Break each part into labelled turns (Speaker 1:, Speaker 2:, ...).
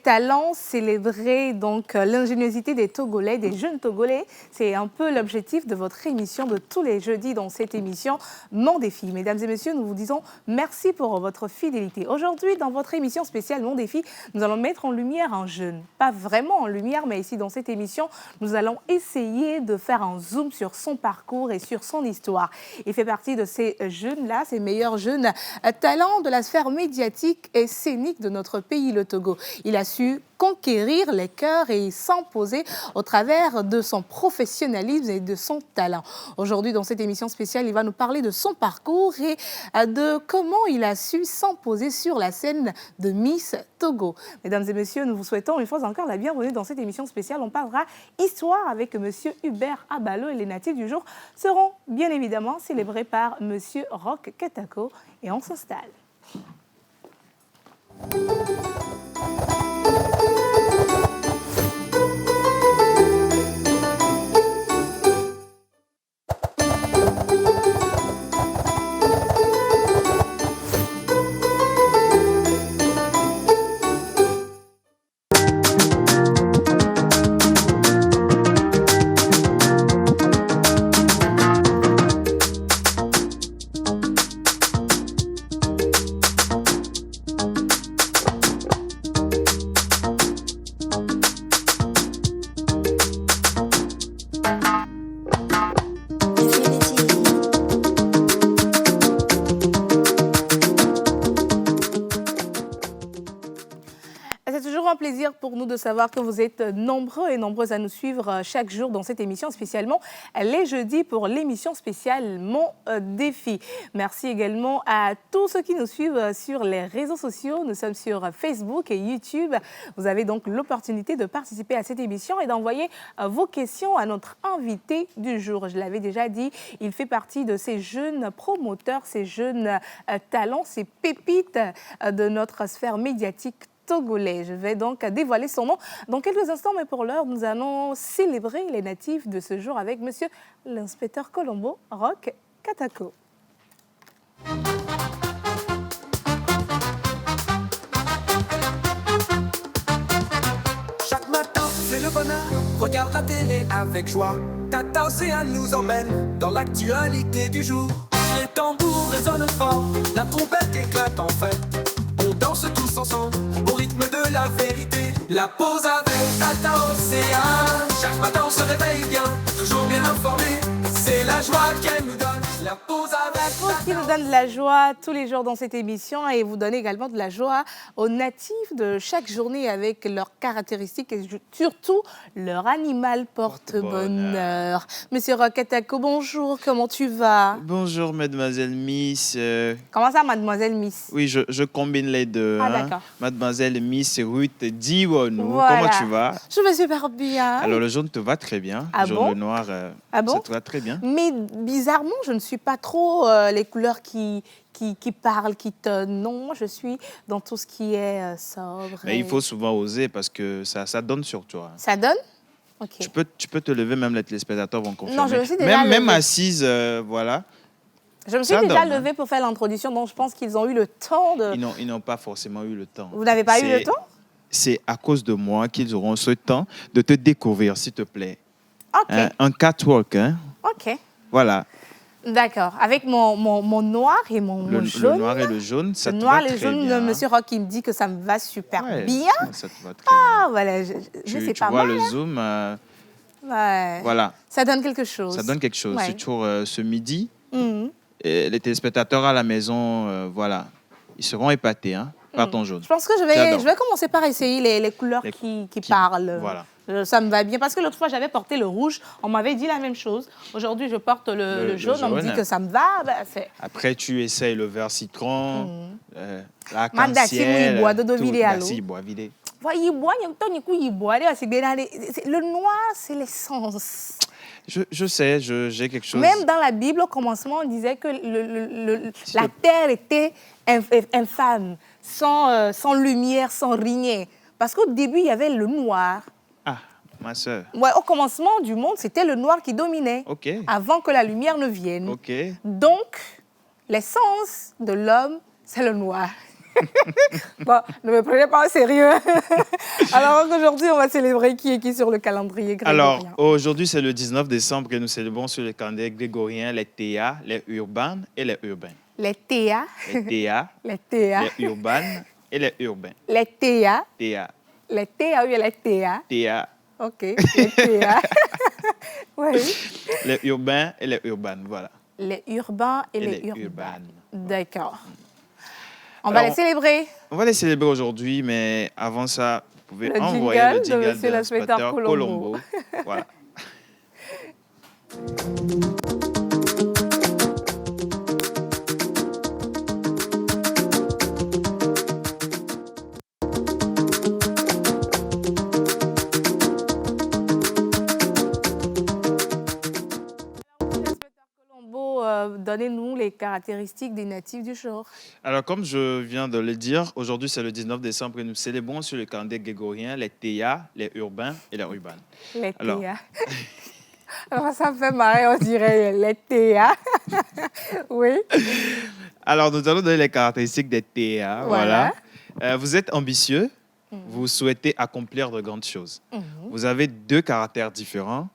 Speaker 1: talent, célébrer donc l'ingéniosité des Togolais, des jeunes Togolais. C'est un peu l'objectif de votre émission de tous les jeudis dans cette émission Mon Défi. Mesdames et messieurs, nous vous disons merci pour votre fidélité. Aujourd'hui, dans votre émission spéciale Mon Défi, nous allons mettre en lumière un jeune. Pas vraiment en lumière, mais ici dans cette émission, nous allons essayer de faire un zoom sur son parcours et sur son histoire. Il fait partie de ces jeunes-là, ces meilleurs jeunes talents de la sphère médiatique et scénique de notre pays, le Togo. Il a su conquérir les cœurs et s'imposer au travers de son professionnalisme et de son talent. Aujourd'hui, dans cette émission spéciale, il va nous parler de son parcours et de comment il a su s'imposer sur la scène de Miss Togo. Mesdames et messieurs, nous vous souhaitons une fois encore la bienvenue dans cette émission spéciale. On parlera histoire avec monsieur Hubert Abalo et les natifs du jour seront bien évidemment célébrés par monsieur Roch Katako et on s'installe. Pour nous de savoir que vous êtes nombreux et nombreuses à nous suivre chaque jour dans cette émission, spécialement les jeudis pour l'émission spéciale Mon Défi. Merci également à tous ceux qui nous suivent sur les réseaux sociaux. Nous sommes sur Facebook et YouTube. Vous avez donc l'opportunité de participer à cette émission et d'envoyer vos questions à notre invité du jour. Je l'avais déjà dit, il fait partie de ces jeunes promoteurs, ces jeunes talents, ces pépites de notre sphère médiatique togolais. Je vais donc dévoiler son nom dans quelques instants, mais pour l'heure, nous allons célébrer les natifs de ce jour avec monsieur l'inspecteur Colombo Roch Katako.
Speaker 2: Chaque matin, c'est le bonheur, regarde la télé avec joie. Tata Océane nous emmène dans l'actualité du jour. Les tambours résonnent fort, la trompette éclate en fête. On danse tous ensemble au rythme de la vérité. La pause avec Tata Océane. Chaque matin on se réveille bien, toujours bien informé. C'est la joie qu'elle nous donne. La pause avec
Speaker 1: qui nous donne de la joie tous les jours dans cette émission et vous donne également de la joie aux natifs de chaque journée avec leurs caractéristiques et surtout leur animal porte-bonheur. Monsieur Roch Katako, bonjour, comment tu vas?
Speaker 3: Bonjour mademoiselle Miss.
Speaker 1: Comment ça mademoiselle Miss?
Speaker 3: Oui, je combine les deux.
Speaker 1: Ah d'accord.
Speaker 3: Mademoiselle Miss Ruth Diwonou,
Speaker 1: voilà.
Speaker 3: Comment tu vas?
Speaker 1: Je vais super bien.
Speaker 3: Alors le jaune te va très bien.
Speaker 1: Ah
Speaker 3: le
Speaker 1: bon?
Speaker 3: jaune, le noir,
Speaker 1: ah bon?
Speaker 3: ça te va très bien.
Speaker 1: Mais bizarrement, je ne suis pas trop les couleurs qui parlent, qui tonnent. Non, moi je suis dans tout ce qui est sobre.
Speaker 3: Mais il faut souvent oser parce que ça donne sur toi.
Speaker 1: Ça donne? Okay.
Speaker 3: Tu peux te lever, même les téléspectateurs vont confirmer.
Speaker 1: Non, je me suis déjà
Speaker 3: même assise, voilà.
Speaker 1: Je me suis déjà levée pour faire l'introduction, donc je pense qu'ils ont eu le temps de...
Speaker 3: Ils n'ont pas forcément eu le temps.
Speaker 1: Vous n'avez pas eu le temps?
Speaker 3: C'est à cause de moi qu'ils auront ce temps de te découvrir, s'il te plaît.
Speaker 1: OK.
Speaker 3: Un catwalk, hein?
Speaker 1: OK.
Speaker 3: Voilà.
Speaker 1: D'accord. Avec mon noir et mon jaune.
Speaker 3: Le noir et le jaune, ça te va très bien.
Speaker 1: Le noir et le jaune, monsieur Roch, il me dit que ça me va super bien.
Speaker 3: Ça te va très bien.
Speaker 1: Ah, voilà. C'est pas mal.
Speaker 3: Tu vois le zoom.
Speaker 1: Ouais.
Speaker 3: Voilà.
Speaker 1: Ça donne quelque chose.
Speaker 3: Ça donne quelque chose.
Speaker 1: Ouais.
Speaker 3: C'est toujours ce midi. Et les téléspectateurs à la maison, voilà, ils seront épatés par ton jaune.
Speaker 1: Je pense que je vais commencer par essayer les couleurs qui parlent.
Speaker 3: Voilà.
Speaker 1: Ça me va bien. Parce que l'autre fois, j'avais porté le rouge. On m'avait dit la même chose. Aujourd'hui, je porte le jaune. On me dit que ça me va.
Speaker 3: Après, tu essayes le vert citron, l'arc-en-ciel.
Speaker 1: Le noir, c'est l'essence.
Speaker 3: Je sais, j'ai quelque chose.
Speaker 1: Même dans la Bible, au commencement, on disait que la terre était infâme, sans lumière, sans rien. Parce qu'au début, il y avait le noir.
Speaker 3: Ah, ma soeur.
Speaker 1: Ouais, au commencement du monde, c'était le noir qui dominait.
Speaker 3: OK.
Speaker 1: Avant que la lumière ne vienne.
Speaker 3: OK.
Speaker 1: Donc, l'essence de l'homme, c'est le noir. Bon, ne me prenez pas au sérieux. Alors aujourd'hui, on va célébrer qui est qui sur le calendrier grégorien?
Speaker 3: Alors, aujourd'hui, c'est le 19 décembre que nous célébrons sur le calendrier grégorien les théas, les urbaines et les urbains.
Speaker 1: Les théas.
Speaker 3: Les théas,
Speaker 1: Les théas.
Speaker 3: les urbaines et les urbains.
Speaker 1: Les théas.
Speaker 3: Théas,
Speaker 1: Les théas ou les théas?
Speaker 3: théas,
Speaker 1: Ok, les théas. Oui.
Speaker 3: les urbains et les urbaines, voilà.
Speaker 1: Les urbains et les urbaines.
Speaker 3: urbaines.
Speaker 1: D'accord. On va
Speaker 3: Alors,
Speaker 1: les célébrer.
Speaker 3: On va les célébrer aujourd'hui, mais avant ça, vous pouvez
Speaker 1: Le
Speaker 3: envoyer
Speaker 1: jingle
Speaker 3: le
Speaker 1: de
Speaker 3: jingle
Speaker 1: Monsieur
Speaker 3: de
Speaker 1: l'inspecteur
Speaker 3: l'inspecteur
Speaker 1: Colombo.
Speaker 3: Colombo. Voilà.
Speaker 1: L'inspecteur Colombo, donnez-nous les caractéristiques des natifs du jour.
Speaker 3: Alors, comme je viens de le dire, aujourd'hui, c'est le 19 décembre et nous célébrons sur le calendrier grégorien les théas, les urbains et les urbaines.
Speaker 1: Les
Speaker 3: Alors.
Speaker 1: théas. Alors, ça me fait marrer, on dirait les théas. Oui.
Speaker 3: Alors, nous allons donner les caractéristiques des théas.
Speaker 1: Voilà.
Speaker 3: Voilà. Vous êtes ambitieux, vous souhaitez accomplir de grandes choses. Vous avez deux caractères différents,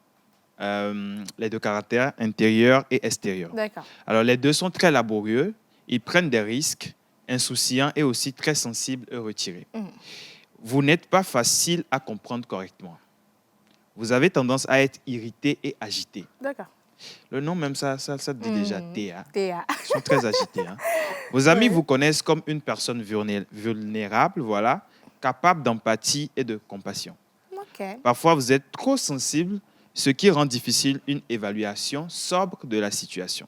Speaker 3: les deux caractères intérieur et extérieur.
Speaker 1: D'accord.
Speaker 3: Alors, les deux sont très laborieux, ils prennent des risques, insouciants et aussi très sensibles et retirés. Vous n'êtes pas facile à comprendre correctement. Vous avez tendance à être irrité et agité.
Speaker 1: D'accord.
Speaker 3: Le nom même, ça te dit déjà théa.
Speaker 1: Théas.
Speaker 3: Ils sont très agités. Hein. Vos amis vous connaissent comme une personne vulnérable, voilà, capable d'empathie et de compassion.
Speaker 1: Ok.
Speaker 3: Parfois, vous êtes trop sensible, ce qui rend difficile une évaluation sobre de la situation.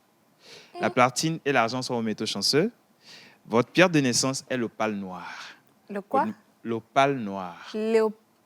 Speaker 3: La platine et l'argent sont vos métaux chanceux. Votre pierre de naissance est l'opale noir.
Speaker 1: Le quoi?
Speaker 3: L'opale noir.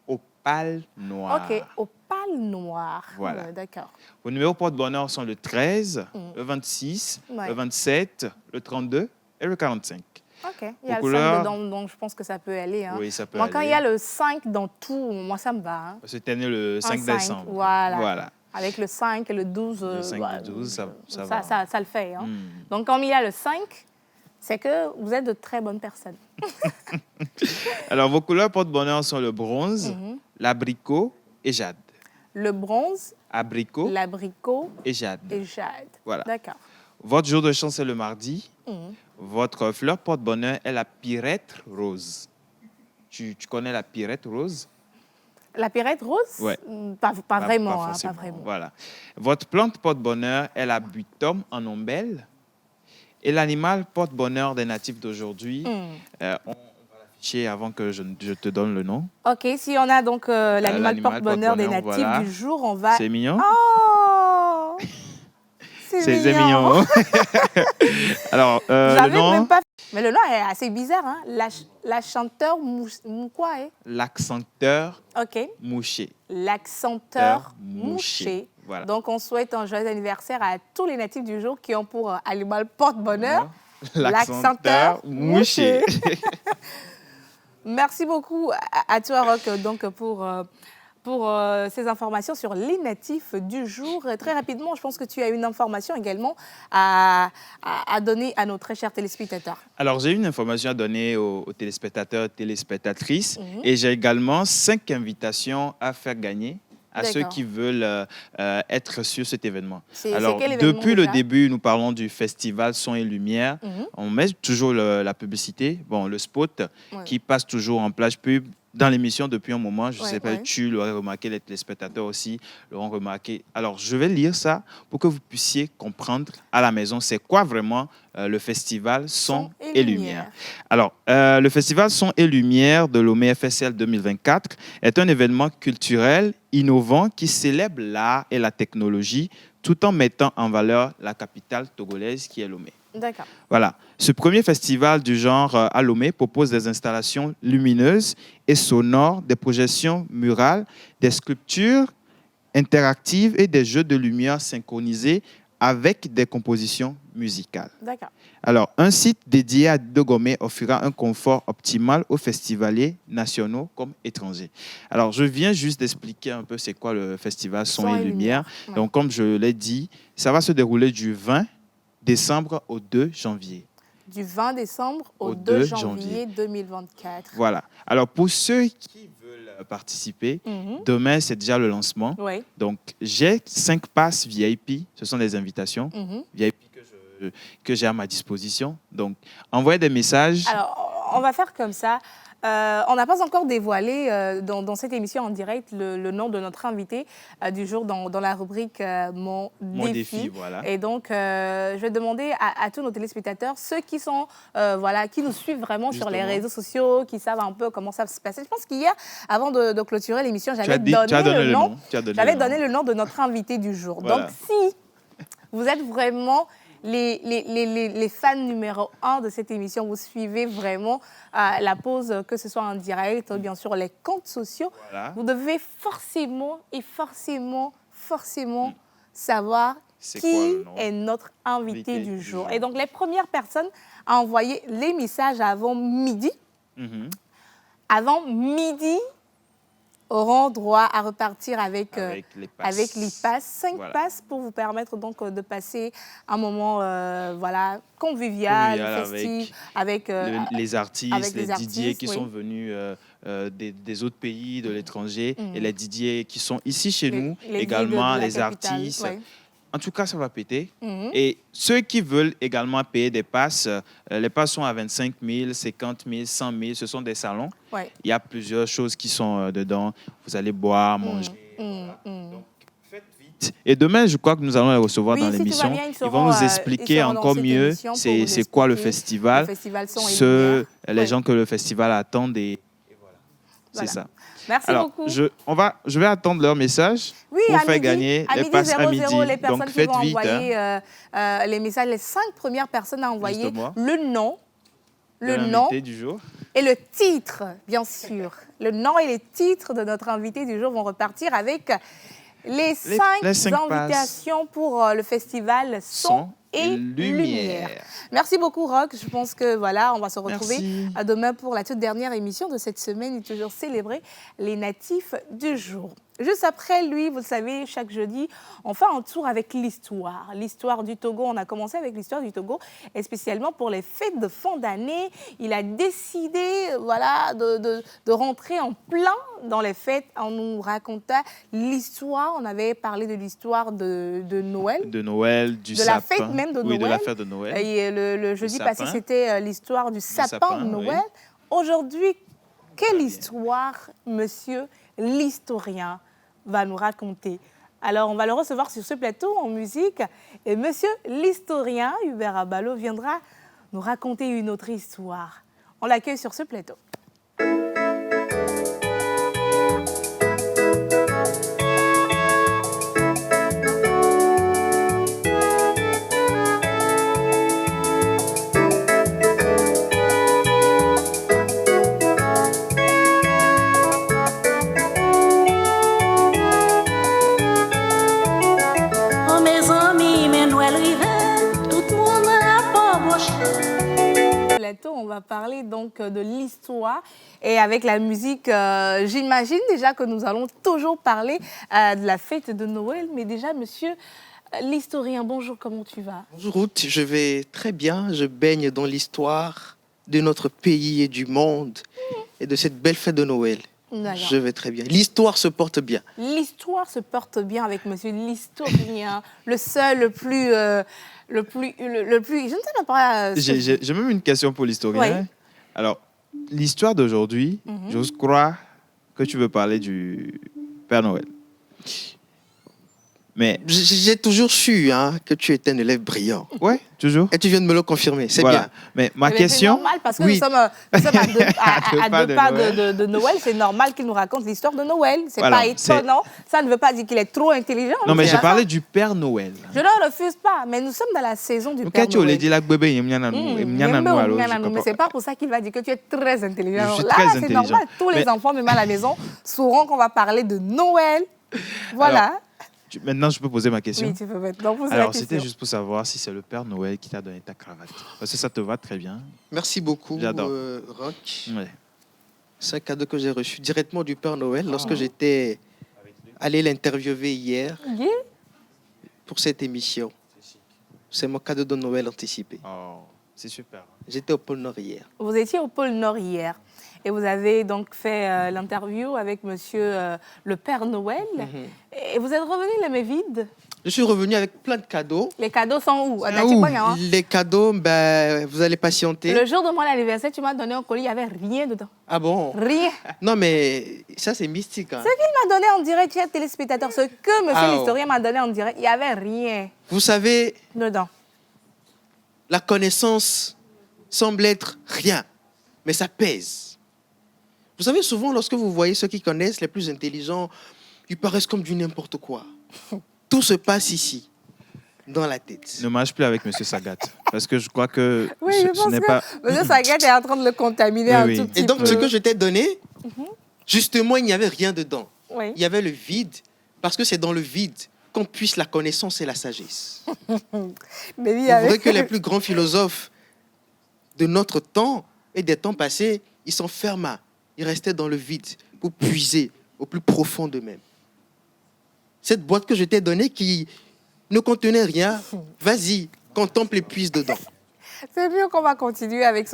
Speaker 3: Opale noir.
Speaker 1: Ok, opale noir.
Speaker 3: Voilà.
Speaker 1: Ouais, d'accord.
Speaker 3: Vos numéros porte-bonheur sont le 13, le 26,
Speaker 1: Ouais.
Speaker 3: le 27, le 32 et le 45.
Speaker 1: Ok. Il y a le
Speaker 3: couleurs.
Speaker 1: 5 dedans, donc je pense que ça peut aller. Hein.
Speaker 3: Oui, ça peut
Speaker 1: Moi,
Speaker 3: aller.
Speaker 1: quand il y a le 5 dans tout, moi, ça me va. Hein.
Speaker 3: C'était né le 5
Speaker 1: Un
Speaker 3: décembre.
Speaker 1: Voilà. Avec le 5 et le 12.
Speaker 3: Le 5
Speaker 1: ouais,
Speaker 3: et le 12, ça va.
Speaker 1: Ça le fait. Hein. Donc, comme il y a le 5, c'est que vous êtes de très bonnes personnes.
Speaker 3: Alors, vos couleurs porte-bonheur sont le bronze, l'abricot et jade.
Speaker 1: Le bronze,
Speaker 3: Abricot
Speaker 1: l'abricot
Speaker 3: et jade.
Speaker 1: et jade.
Speaker 3: Voilà.
Speaker 1: D'accord.
Speaker 3: Votre jour de chance est le mardi. Votre fleur porte-bonheur est la pirette rose. Tu connais la pirette rose?
Speaker 1: La pirette rose?
Speaker 3: Ouais.
Speaker 1: Pas vraiment.
Speaker 3: Pas
Speaker 1: Hein,
Speaker 3: forcément.
Speaker 1: pas vraiment.
Speaker 3: Voilà. Votre plante porte-bonheur est la butum en ombelle. Et l'animal porte-bonheur des natifs d'aujourd'hui, on va l'afficher avant que je te donne le nom.
Speaker 1: Ok, si on a donc l'animal
Speaker 3: l'animal
Speaker 1: porte-bonheur des
Speaker 3: porte-bonheur,
Speaker 1: natifs
Speaker 3: voilà.
Speaker 1: du jour, on va...
Speaker 3: C'est mignon?
Speaker 1: Oh!
Speaker 3: C'est mignon. Alors, le
Speaker 1: J'avais
Speaker 3: nom,
Speaker 1: même pas... Mais le nom est assez bizarre, hein? La chanteur quoi, hein?
Speaker 3: l'accenteur
Speaker 1: Ok.
Speaker 3: mouché.
Speaker 1: L'accenteur
Speaker 3: Mouché.
Speaker 1: mouché.
Speaker 3: Voilà.
Speaker 1: Donc, on souhaite un joyeux anniversaire à tous les natifs du jour qui ont pour animal porte-bonheur l'accenteur mouché. Merci beaucoup à toi, Roch, donc, pour ces informations sur les natifs du jour. Très rapidement, je pense que tu as une information également à donner à nos très chers téléspectateurs.
Speaker 3: Alors, j'ai une information à donner aux téléspectateurs et téléspectatrices. Et j'ai également 5 invitations à faire gagner à ceux qui veulent être sur cet événement. Alors,
Speaker 1: quel événement
Speaker 3: depuis le
Speaker 1: déjà?
Speaker 3: début, nous parlons du festival Son et Lumière. On met toujours la publicité, le spot, qui passe toujours en plage pub dans l'émission depuis un moment. Je ne sais pas, tu l'aurais remarqué, les téléspectateurs aussi l'auront remarqué. Alors, je vais lire ça pour que vous puissiez comprendre à la maison c'est quoi vraiment le festival Son et Lumière. Alors, le festival Son et Lumière de Lomé FSL 2024 est un événement culturel innovant qui célèbre l'art et la technologie tout en mettant en valeur la capitale togolaise qui est Lomé.
Speaker 1: D'accord.
Speaker 3: Voilà. Ce premier festival du genre à Lomé propose des installations lumineuses et sonores, des projections murales, des sculptures interactives et des jeux de lumière synchronisés avec des compositions musicales.
Speaker 1: D'accord.
Speaker 3: Alors, un site dédié à Dogomé offrira un confort optimal aux festivaliers nationaux comme étrangers. Alors, je viens juste d'expliquer un peu c'est quoi le festival Son et Lumière.
Speaker 1: Ouais.
Speaker 3: Donc, comme je l'ai dit, ça va se dérouler du 20 décembre au 2 janvier.
Speaker 1: Du 20 décembre au
Speaker 3: Au
Speaker 1: 2
Speaker 3: 2
Speaker 1: janvier 2024.
Speaker 3: Voilà. Alors, pour ceux qui veulent participer, demain, c'est déjà le lancement.
Speaker 1: Oui.
Speaker 3: Donc, j'ai 5 passes VIP. Ce sont des invitations VIP que j'ai à ma disposition. Donc, envoyez des messages.
Speaker 1: Alors, on va faire comme ça. On n'a pas encore dévoilé dans cette émission en direct le nom de notre invité du jour dans la rubrique Mon défi.
Speaker 3: Voilà.
Speaker 1: Et donc, je vais demander à tous nos téléspectateurs, ceux qui sont, qui nous suivent vraiment sur les réseaux sociaux, qui savent un peu comment ça se passe. Je pense qu'hier, avant de clôturer l'émission, j'avais donné le nom. J'avais donné le nom de notre invité du jour.
Speaker 3: Voilà.
Speaker 1: Donc, si vous êtes vraiment les fans numéro 1 de cette émission, vous suivez vraiment la pause, que ce soit en direct, bien sûr, les comptes sociaux.
Speaker 3: Voilà.
Speaker 1: Vous devez forcément savoir qui est notre invité du jour. Et donc, les premières personnes à envoyer les messages avant midi, auront droit à repartir avec les passes. 5 passes pour vous permettre donc de passer un moment convivial, festif, avec
Speaker 3: les artistes, les DJ qui
Speaker 1: oui.
Speaker 3: sont venus des autres pays, de l'étranger, et les DJ qui sont ici chez nous, également les artistes.
Speaker 1: Ouais.
Speaker 3: En tout cas, ça va péter. Et ceux qui veulent également payer des passes, les passes sont à 25 000, 50 000, 100 000. Ce sont des salons.
Speaker 1: Ouais.
Speaker 3: Il y a plusieurs choses qui sont dedans. Vous allez boire, manger. Donc, faites vite. Et demain, je crois que nous allons les recevoir dans l'émission. Ils vont nous expliquer encore mieux c'est quoi le festival, les gens que le festival attendent. Et voilà. C'est ça.
Speaker 1: Merci beaucoup.
Speaker 3: Je vais attendre leur message pour faire gagner les passes à midi.
Speaker 1: Les personnes
Speaker 3: Donc faites
Speaker 1: qui vont
Speaker 3: vite.
Speaker 1: envoyer les messages, les 5 premières personnes à envoyer
Speaker 3: Justement.
Speaker 1: le nom
Speaker 3: Du jour.
Speaker 1: et le titre, bien sûr. Le nom et les titres de notre invité du jour vont repartir avec les 5 invitations pour le festival Son et Lumière. Merci beaucoup, Roch. Je pense que on va se retrouver à demain pour la toute dernière émission de cette semaine et toujours célébrer les natifs du jour. Juste après lui, vous le savez, chaque jeudi, on fait un tour avec l'histoire. L'histoire du Togo, on a commencé avec l'histoire du Togo, et spécialement pour les fêtes de fin d'année. Il a décidé de rentrer en plein dans les fêtes. On nous racontait l'histoire, on avait parlé de l'histoire de Noël.
Speaker 3: De Noël, du
Speaker 1: sapin. De la fête même de Noël.
Speaker 3: Oui, de la fête de Noël.
Speaker 1: Et le jeudi passé, c'était l'histoire du sapin de Noël. Oui. Aujourd'hui, quelle histoire, monsieur l'historien va nous raconter? Alors, on va le recevoir sur ce plateau en musique. Et monsieur l'historien, Hubert Abalo, viendra nous raconter une autre histoire. On l'accueille sur ce plateau. On va parler donc de l'histoire et avec la musique, j'imagine déjà que nous allons toujours parler de la fête de Noël. Mais déjà, monsieur l'historien, bonjour, comment tu vas?
Speaker 4: Bonjour Ruth, je vais très bien. Je baigne dans l'histoire de notre pays et du monde et de cette belle fête de Noël. Je vais très bien. L'histoire se porte bien.
Speaker 1: L'histoire se porte bien avec monsieur l'historien, le seul, le plus... je ne sais pas.
Speaker 3: J'ai même une question pour l'historien.
Speaker 1: Oui.
Speaker 3: Alors, l'histoire d'aujourd'hui, j'ose croire que tu veux parler du Père Noël. Mais
Speaker 4: j'ai toujours su que tu étais un élève brillant.
Speaker 3: Oui, toujours.
Speaker 4: Et tu viens de me le confirmer, c'est bien.
Speaker 3: Mais ma question...
Speaker 1: C'est normal parce que nous sommes à deux pas de Noël. C'est normal qu'il nous raconte l'histoire de Noël. C'est pas étonnant. Ça ne veut pas dire qu'il est trop intelligent.
Speaker 3: Non, mais j'ai parlé du Père Noël.
Speaker 1: Je ne refuse pas, mais nous sommes dans la saison du Père Noël. Mais c'est pas pour ça qu'il va dire que tu es très intelligent.
Speaker 3: Je suis
Speaker 1: Là,
Speaker 3: très
Speaker 1: c'est
Speaker 3: intelligent.
Speaker 1: normal. Tous les enfants, même à la maison, sauront qu'on va parler de Noël. Voilà.
Speaker 3: Maintenant, je peux poser ma question?
Speaker 1: Oui, tu peux maintenant poser la question.
Speaker 3: Alors, c'était juste pour savoir si c'est le Père Noël qui t'a donné ta cravate. Parce que ça te va très bien.
Speaker 4: Merci beaucoup, Roch. Ouais. C'est un cadeau que j'ai reçu directement du Père Noël lorsque j'étais allé l'interviewer hier pour cette émission. C'est mon cadeau de Noël anticipé.
Speaker 3: Oh, C'est super.
Speaker 4: J'étais au pôle Nord hier.
Speaker 1: Vous étiez au pôle Nord hier et vous avez donc fait l'interview avec monsieur le Père Noël. Et vous êtes revenu les mains vides.
Speaker 4: Je suis revenu avec plein de cadeaux.
Speaker 1: Les cadeaux sont où?
Speaker 4: Les cadeaux, ben, vous allez patienter.
Speaker 1: Le jour de mon anniversaire, tu m'as donné un colis, il n'y avait rien dedans.
Speaker 4: Ah bon?
Speaker 1: Rien.
Speaker 4: Non, mais ça, c'est mystique. Hein.
Speaker 1: Ce qu'il m'a donné en direct, chers téléspectateurs, ce que monsieur l'historien m'a donné en direct, il n'y avait rien
Speaker 4: Vous savez,
Speaker 1: dedans.
Speaker 4: la connaissance semble être rien, mais ça pèse. Vous savez, souvent, lorsque vous voyez ceux qui connaissent, les plus intelligents, ils paraissent comme du n'importe quoi. Tout se passe ici, dans la tête.
Speaker 3: Ne marche plus avec M. Sagat, parce que je crois que
Speaker 1: Oui, je pense
Speaker 3: n'est
Speaker 1: que
Speaker 3: pas...
Speaker 1: M. Sagat est en train de le contaminer un tout petit peu.
Speaker 4: Et donc, ce que je t'ai donné, justement, il n'y avait rien dedans.
Speaker 1: Oui.
Speaker 4: Il y avait le vide, parce que c'est dans le vide qu'on puisse la connaissance et la sagesse.
Speaker 1: Mais oui,
Speaker 4: Vous verrez que les plus grands philosophes de notre temps et des temps passés, ils s'enfermaient, ils restaient dans le vide pour puiser au plus profond d'eux-mêmes. Cette boîte que je t'ai donnée qui ne contenait rien, vas-y, contemple et puise dedans.
Speaker 1: C'est mieux qu'on va continuer avec,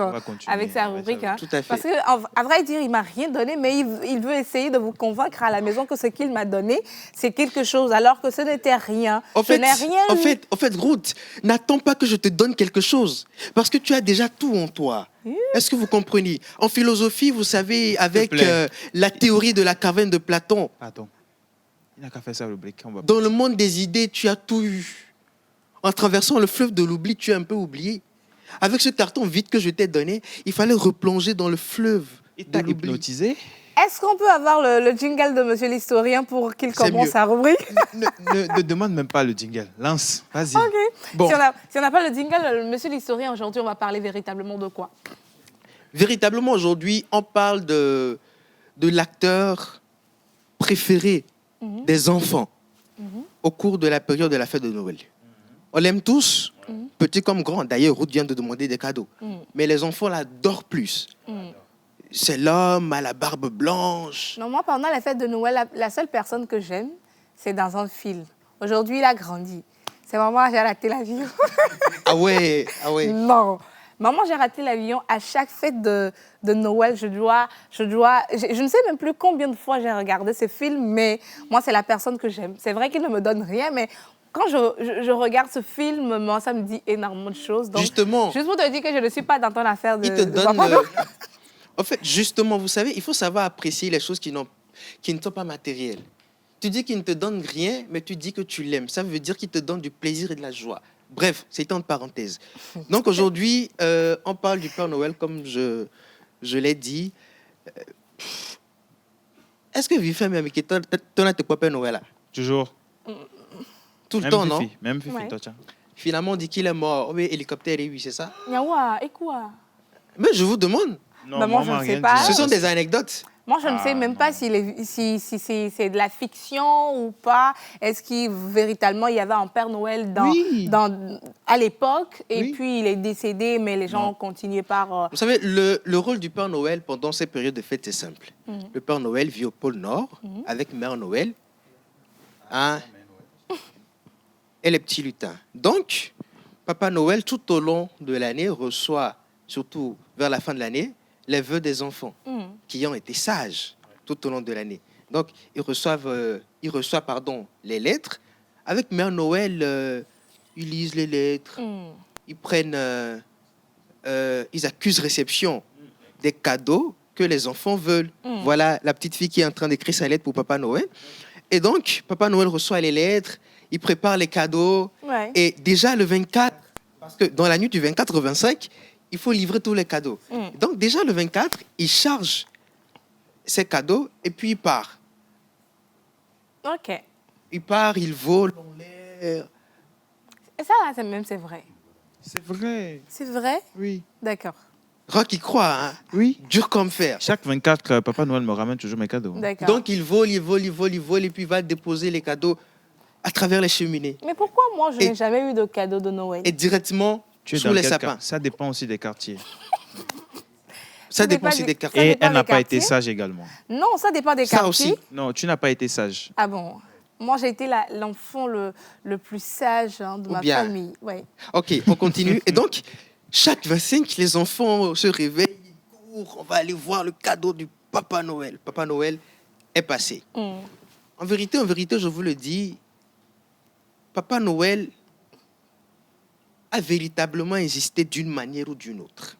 Speaker 3: avec
Speaker 1: sa rubrique. Hein.
Speaker 4: Tout à fait.
Speaker 1: Parce qu'à vrai dire, il ne m'a rien donné, mais il veut essayer de vous convaincre à la maison que ce qu'il m'a donné, c'est quelque chose, alors que ce n'était rien.
Speaker 4: En fait,
Speaker 1: rien
Speaker 4: Ruth, n'attends pas que je te donne quelque chose, parce que tu as déjà tout en toi. Est-ce que vous comprenez? En philosophie, vous savez, avec la théorie de la caverne de Platon,
Speaker 3: Attends, il n'a qu'à faire ça, le brick.
Speaker 4: dans le monde des idées, tu as tout eu. En traversant le fleuve de l'oubli, tu as un peu oublié. Avec ce carton vide que je t'ai donné, il fallait replonger dans le fleuve de l'oubli.
Speaker 3: Hypnotisé?
Speaker 1: Est-ce qu'on peut avoir le jingle de monsieur l'historien pour qu'il commence sa rubrique?
Speaker 3: Ne demande même pas le jingle. Lance, vas-y.
Speaker 1: Ok.
Speaker 4: Bon.
Speaker 1: Si on n'a pas le jingle, monsieur l'historien, aujourd'hui, on va parler véritablement de quoi?
Speaker 4: Véritablement, aujourd'hui, on parle de l'acteur préféré des enfants au cours de la période de la fête de Noël. On l'aime tous, petit comme grand. D'ailleurs, Ruth vient de demander des cadeaux. Mais les enfants l'adorent plus. C'est l'homme à la barbe blanche.
Speaker 1: Non, moi, pendant la fête de Noël, la seule personne que j'aime, c'est dans un film. Aujourd'hui, il a grandi. C'est maman, j'ai raté l'avion.
Speaker 4: Ah ouais.
Speaker 1: Non. Maman, j'ai raté l'avion. À chaque fête de Noël, je ne sais même plus combien de fois j'ai regardé ce film, mais moi, c'est la personne que j'aime. C'est vrai qu'il ne me donne rien, mais quand je regarde ce film, moi, ça me dit énormément de choses. Donc,
Speaker 4: Justement.
Speaker 1: Juste pour te dire que je ne suis pas dans ton affaire de...
Speaker 4: Il te donne...
Speaker 1: Papa Noël.
Speaker 4: En fait, justement, vous savez, il faut savoir apprécier les choses qui ne sont pas matérielles. Tu dis qu'il ne te donne rien, mais tu dis que tu l'aimes. Ça veut dire qu'il te donne du plaisir et de la joie. Bref, c'est entre parenthèses. Donc aujourd'hui, on parle du Père Noël, comme je l'ai dit. Est-ce que Vifem et Amiki, tu as quoi Père Noël là?
Speaker 3: Toujours.
Speaker 4: Tout le
Speaker 3: Même
Speaker 4: temps,
Speaker 3: Fifi,
Speaker 4: non?
Speaker 3: Même Fifi,
Speaker 1: Ouais.
Speaker 3: toi, tiens.
Speaker 4: Finalement, on dit qu'il est mort. Oui, hélicoptère, et oui, c'est ça?
Speaker 1: Yawa, et quoi?
Speaker 4: Mais je vous demande.
Speaker 3: Non,
Speaker 1: Bah, moi, je
Speaker 3: maman,
Speaker 1: ne sais
Speaker 3: rien
Speaker 1: pas.
Speaker 3: dit.
Speaker 4: Ce sont des anecdotes.
Speaker 1: Moi, je ne sais même pas si c'est de la fiction ou pas. Est-ce qu'il véritablement il y avait un Père Noël
Speaker 4: Oui.
Speaker 1: à l'époque et
Speaker 4: Oui.
Speaker 1: puis il est décédé, mais les gens ont continué par...
Speaker 4: Vous savez, le rôle du Père Noël pendant ces périodes de fête, c'est simple. Le Père Noël vit au pôle Nord avec Mère Noël hein, et les petits lutins. Donc, Papa Noël, tout au long de l'année, reçoit, surtout vers la fin de l'année, les vœux des enfants qui ont été sages tout au long de l'année. Donc, ils reçoivent les lettres. Avec Mère Noël, ils lisent les lettres. Ils prennent... ils accusent réception des cadeaux que les enfants veulent. Voilà la petite fille qui est en train d'écrire sa lettre pour Papa Noël. Et donc, Papa Noël reçoit les lettres, il prépare les cadeaux.
Speaker 1: Ouais.
Speaker 4: Et déjà le 24, parce que dans la nuit du 24 au 25, il faut livrer tous les cadeaux. Donc déjà le 24, il charge ses cadeaux et puis il part.
Speaker 1: Ok.
Speaker 4: Il part, il vole en l'air.
Speaker 1: Et ça, là, c'est vrai.
Speaker 3: C'est vrai.
Speaker 1: C'est vrai?
Speaker 3: Oui.
Speaker 1: D'accord.
Speaker 4: Rock y croit, hein?
Speaker 3: Oui.
Speaker 4: Dur comme fer.
Speaker 3: Chaque 24, Papa Noël me ramène toujours mes cadeaux.
Speaker 1: D'accord.
Speaker 4: Donc il vole, et puis il va déposer les cadeaux à travers les cheminées.
Speaker 1: Mais pourquoi moi, je
Speaker 4: Et-
Speaker 1: n'ai jamais eu de cadeau de Noël?
Speaker 4: Et directement
Speaker 3: Tu es
Speaker 4: sous
Speaker 3: dans
Speaker 4: les
Speaker 3: quel
Speaker 4: sapins.
Speaker 3: Ça dépend aussi des quartiers.
Speaker 4: Ça
Speaker 1: dépend
Speaker 4: dépend aussi
Speaker 1: des-
Speaker 4: des quartiers.
Speaker 1: Ça
Speaker 3: Et
Speaker 1: dépend
Speaker 3: elle n'a
Speaker 1: des
Speaker 3: pas été
Speaker 1: quartiers.
Speaker 3: sage également.
Speaker 1: Non, ça dépend des
Speaker 4: Ça
Speaker 1: quartiers.
Speaker 4: aussi.
Speaker 3: Non, tu n'as pas été sage.
Speaker 1: Ah bon? Moi, j'ai été l'enfant le plus sage de
Speaker 4: Ou
Speaker 1: ma
Speaker 4: bien.
Speaker 1: famille. Ouais.
Speaker 4: Ok, on continue. Et donc, chaque 25, les enfants se réveillent, ils courent, on va aller voir le cadeau du Papa Noël. Papa Noël est passé. En vérité, je vous le dis, Papa Noël a véritablement existé d'une manière ou d'une autre.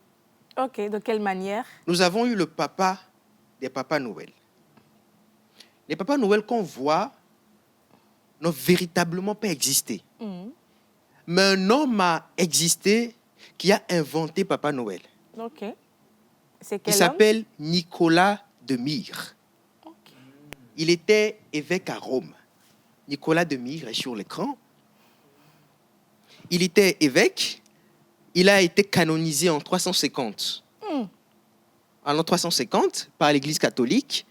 Speaker 1: Ok, de quelle manière?
Speaker 4: Nous avons eu le papa des Papas Noël. Les Papas Noël qu'on voit n'ont véritablement pas existé. Mais un homme a existé qui a inventé Papa Noël.
Speaker 1: Ok. C'est
Speaker 4: Il
Speaker 1: quel homme?
Speaker 4: s'appelle Nicolas de Myre.
Speaker 1: Ok.
Speaker 4: Il était évêque à Rome. Nicolas de Myre est sur l'écran. Il était évêque. Il a été canonisé en 350. En l'an 350 par l'Église catholique.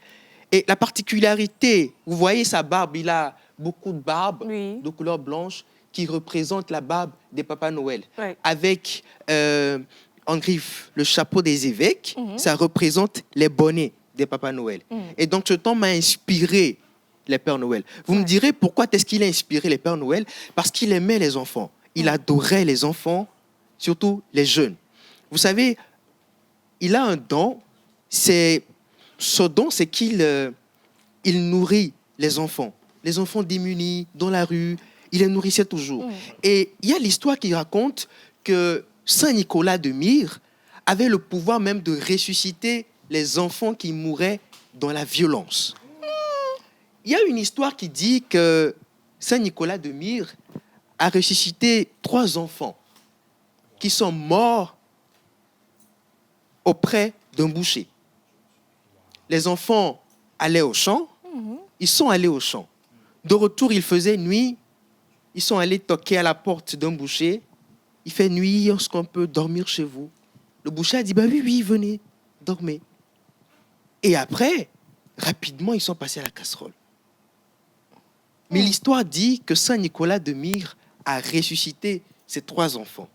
Speaker 4: Et la particularité, vous voyez sa barbe, il a beaucoup de barbe de couleur blanche qui représente la barbe des Papas Noël.
Speaker 1: Oui.
Speaker 4: Avec en griffe le chapeau des évêques, ça représente les bonnets des Papas Noël. Et donc ce temps m'a inspiré les Pères Noël. Vous me direz pourquoi est-ce qu'il a inspiré les Pères Noël? Parce qu'il aimait les enfants. Il adorait les enfants, surtout les jeunes. Vous savez, il a un don. Ce don, c'est qu'il il nourrit les enfants démunis dans la rue. Il les nourrissait toujours. Et il y a l'histoire qui raconte que Saint Nicolas de Myre avait le pouvoir même de ressusciter les enfants qui mouraient dans la violence. Il y a une histoire qui dit que Saint Nicolas de Myre a ressuscité 3 enfants qui sont morts auprès d'un boucher. Les enfants allaient au champ, ils sont allés au champ. De retour, il faisait nuit, ils sont allés toquer à la porte d'un boucher. Il fait nuit, est-ce qu'on peut dormir chez vous? Le boucher a dit, oui, venez, dormez. Et après, rapidement, ils sont passés à la casserole. Mais l'histoire dit que Saint Nicolas de Myre a ressuscité ces 3 enfants.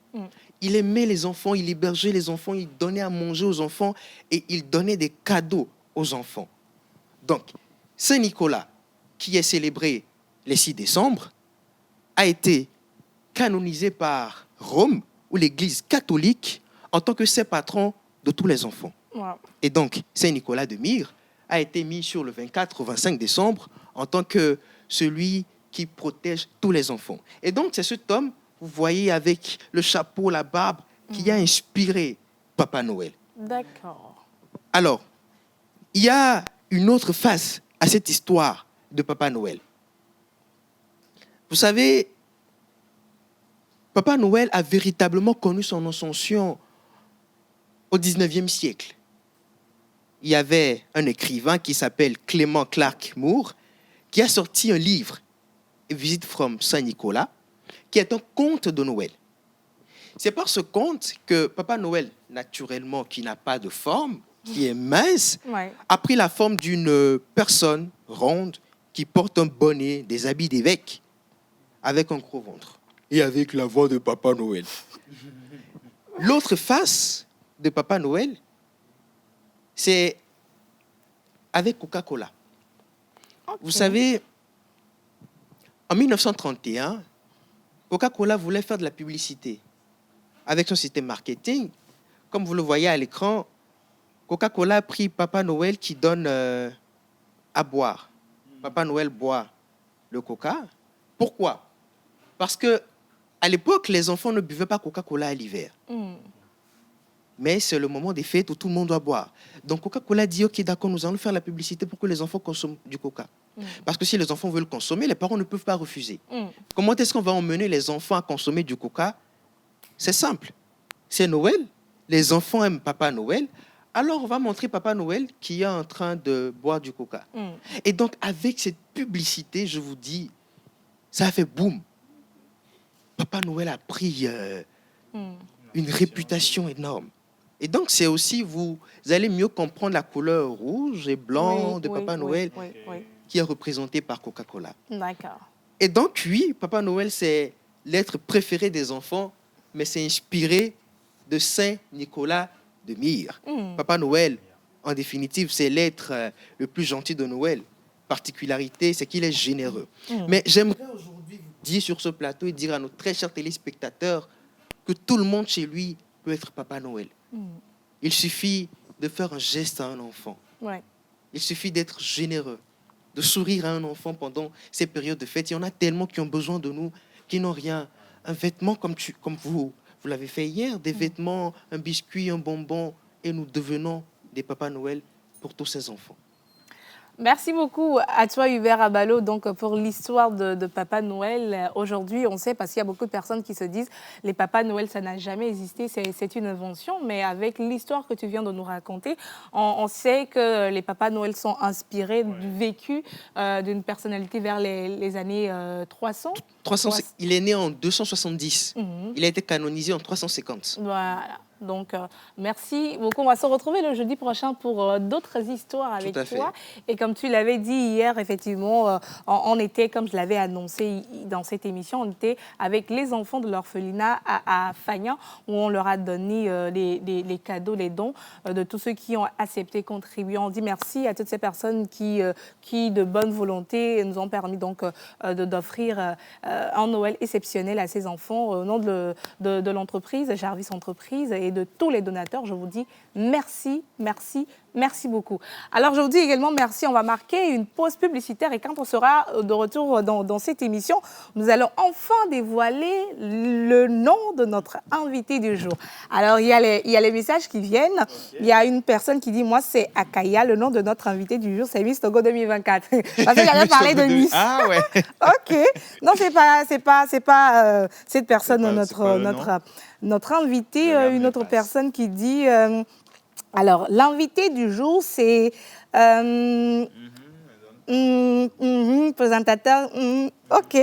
Speaker 4: Il aimait les enfants, il hébergeait les enfants, il donnait à manger aux enfants et il donnait des cadeaux aux enfants. Donc, Saint Nicolas, qui est célébré le 6 décembre, a été canonisé par Rome ou l'Église catholique en tant que saint patron de tous les enfants.
Speaker 1: Wow.
Speaker 4: Et donc, Saint Nicolas de Myre a été mis sur le 24 au 25 décembre en tant que celui qui protège tous les enfants. Et donc, c'est cet homme, vous voyez, avec le chapeau, la barbe, qui a inspiré Papa Noël.
Speaker 1: D'accord.
Speaker 4: Alors, il y a une autre face à cette histoire de Papa Noël. Vous savez, Papa Noël a véritablement connu son ascension au 19e siècle. Il y avait un écrivain qui s'appelle Clément Clark Moore qui a sorti un livre, A Visit from Saint Nicolas, qui est un conte de Noël. C'est par ce conte que Papa Noël, naturellement, qui n'a pas de forme, qui est mince, a pris la forme d'une personne ronde qui porte un bonnet, des habits d'évêque, avec un gros ventre. Et avec la voix de Papa Noël. L'autre face de Papa Noël, c'est avec Coca-Cola. Okay. Vous savez, en 1931, Coca-Cola voulait faire de la publicité. Avec son système marketing, comme vous le voyez à l'écran, Coca-Cola a pris Papa Noël qui donne à boire. Papa Noël boit le Coca. Pourquoi? Parce que à l'époque, les enfants ne buvaient pas Coca-Cola à l'hiver. Mais c'est le moment des fêtes où tout le monde doit boire. Donc Coca-Cola dit, ok, d'accord, nous allons faire la publicité pour que les enfants consomment du Coca. Parce que si les enfants veulent consommer, les parents ne peuvent pas refuser. Comment est-ce qu'on va emmener les enfants à consommer du Coca? C'est simple. C'est Noël, les enfants aiment Papa Noël, alors on va montrer Papa Noël qui est en train de boire du Coca. Et donc avec cette publicité, je vous dis, ça a fait boum. Papa Noël a pris une réputation énorme. Et donc, c'est aussi, vous allez mieux comprendre la couleur rouge et blanc de Papa Noël qui est représentée par Coca-Cola.
Speaker 1: D'accord.
Speaker 4: Et donc, oui, Papa Noël, c'est l'être préféré des enfants, mais c'est inspiré de Saint Nicolas de Myre. Papa Noël, en définitive, c'est l'être le plus gentil de Noël. Particularité, c'est qu'il est généreux. Mais j'aimerais aujourd'hui vous dire sur ce plateau et dire à nos très chers téléspectateurs que tout le monde chez lui peut peut être Papa Noël. Il suffit de faire un geste à un enfant.
Speaker 1: Ouais.
Speaker 4: Il suffit d'être généreux, de sourire à un enfant pendant ces périodes de fête. Il y en a tellement qui ont besoin de nous, qui n'ont rien. Un vêtement comme vous l'avez fait hier, des vêtements, un biscuit, un bonbon, et nous devenons des Papa Noël pour tous ces enfants.
Speaker 1: Merci beaucoup à toi, Hubert Abalo, donc pour l'histoire de Papa Noël. Aujourd'hui, on sait, parce qu'il y a beaucoup de personnes qui se disent les Papa Noël, ça n'a jamais existé, c'est une invention. Mais avec l'histoire que tu viens de nous raconter, on sait que les Papa Noël sont inspirés du vécu d'une personnalité vers les années 300.
Speaker 4: Il est né en 270. Il a été canonisé en 350.
Speaker 1: Voilà. Donc, merci beaucoup. On va se retrouver le jeudi prochain pour d'autres histoires avec toi. Et comme tu l'avais dit hier, effectivement, on était, comme je l'avais annoncé dans cette émission, on était avec les enfants de l'orphelinat à Fagnan, où on leur a donné les cadeaux, les dons de tous ceux qui ont accepté, contribué. On dit merci à toutes ces personnes qui de bonne volonté, nous ont permis donc d'offrir un Noël exceptionnel à ces enfants. Au nom de l'entreprise, Jarvis Entreprise, et de tous les donateurs, je vous dis merci, merci, merci beaucoup. Alors, je vous dis également merci. On va marquer une pause publicitaire et quand on sera de retour dans cette émission, nous allons enfin dévoiler le nom de notre invité du jour. Alors, il y a les messages qui viennent. Okay. Il y a une personne qui dit, moi, c'est Akaya. Le nom de notre invité du jour, c'est Miss Togo 2024. Parce que j'avais parlé de Miss.
Speaker 3: Ah ouais.
Speaker 1: OK. Non, c'est pas cette personne, notre invité, une autre personne qui dit... alors, l'invité du jour, c'est présentateur. OK.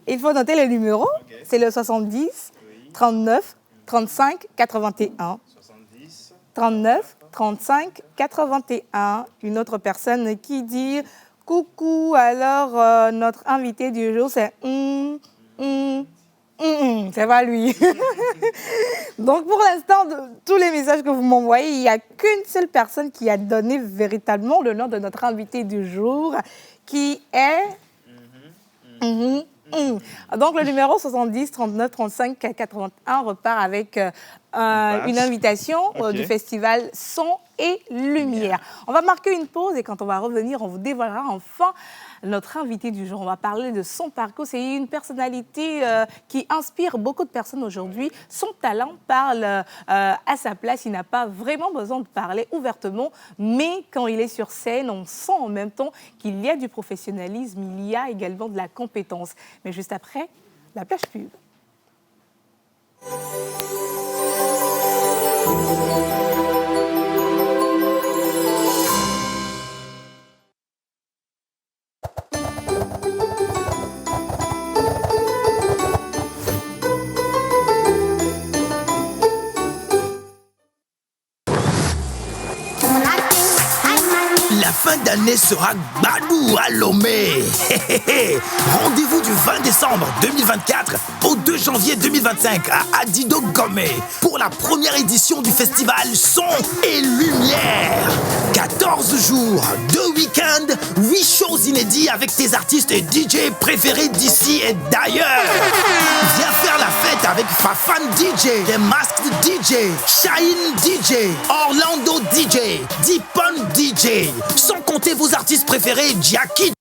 Speaker 1: Il faut noter les numéros. Okay. C'est le 70, 39, 35, 81. 70, 39, 35, 81. Une autre personne qui dit coucou. Alors, notre invité du jour, c'est c'est pas lui. Donc, pour l'instant, tous les messages que vous m'envoyez, il n'y a qu'une seule personne qui a donné véritablement le nom de notre invité du jour, qui est... Donc, le numéro 70 39 35 81 repart avec une invitation du festival Son et Lumière. On va marquer une pause et quand on va revenir, on vous dévoilera enfin notre invité du jour. On va parler de son parcours. C'est une personnalité qui inspire beaucoup de personnes aujourd'hui. Son talent parle à sa place. Il n'a pas vraiment besoin de parler ouvertement, mais quand il est sur scène, on sent en même temps qu'il y a du professionnalisme, il y a également de la compétence. Mais juste après, la plage pub.
Speaker 5: La fin d'année sera Gbadou à Lomé. Rendez-vous du 20 décembre 2024 au 2 janvier 2025 à Adido Gomé pour la première édition du festival Son et Lumière. 14 jours, 2 week-ends, 8 shows inédits avec tes artistes et DJ préférés d'ici et d'ailleurs. Viens faire la fête avec Fafan DJ, The Masked DJ, Shine DJ, Orlando DJ, Deepon DJ. Sans compter vos artistes préférés, Jackie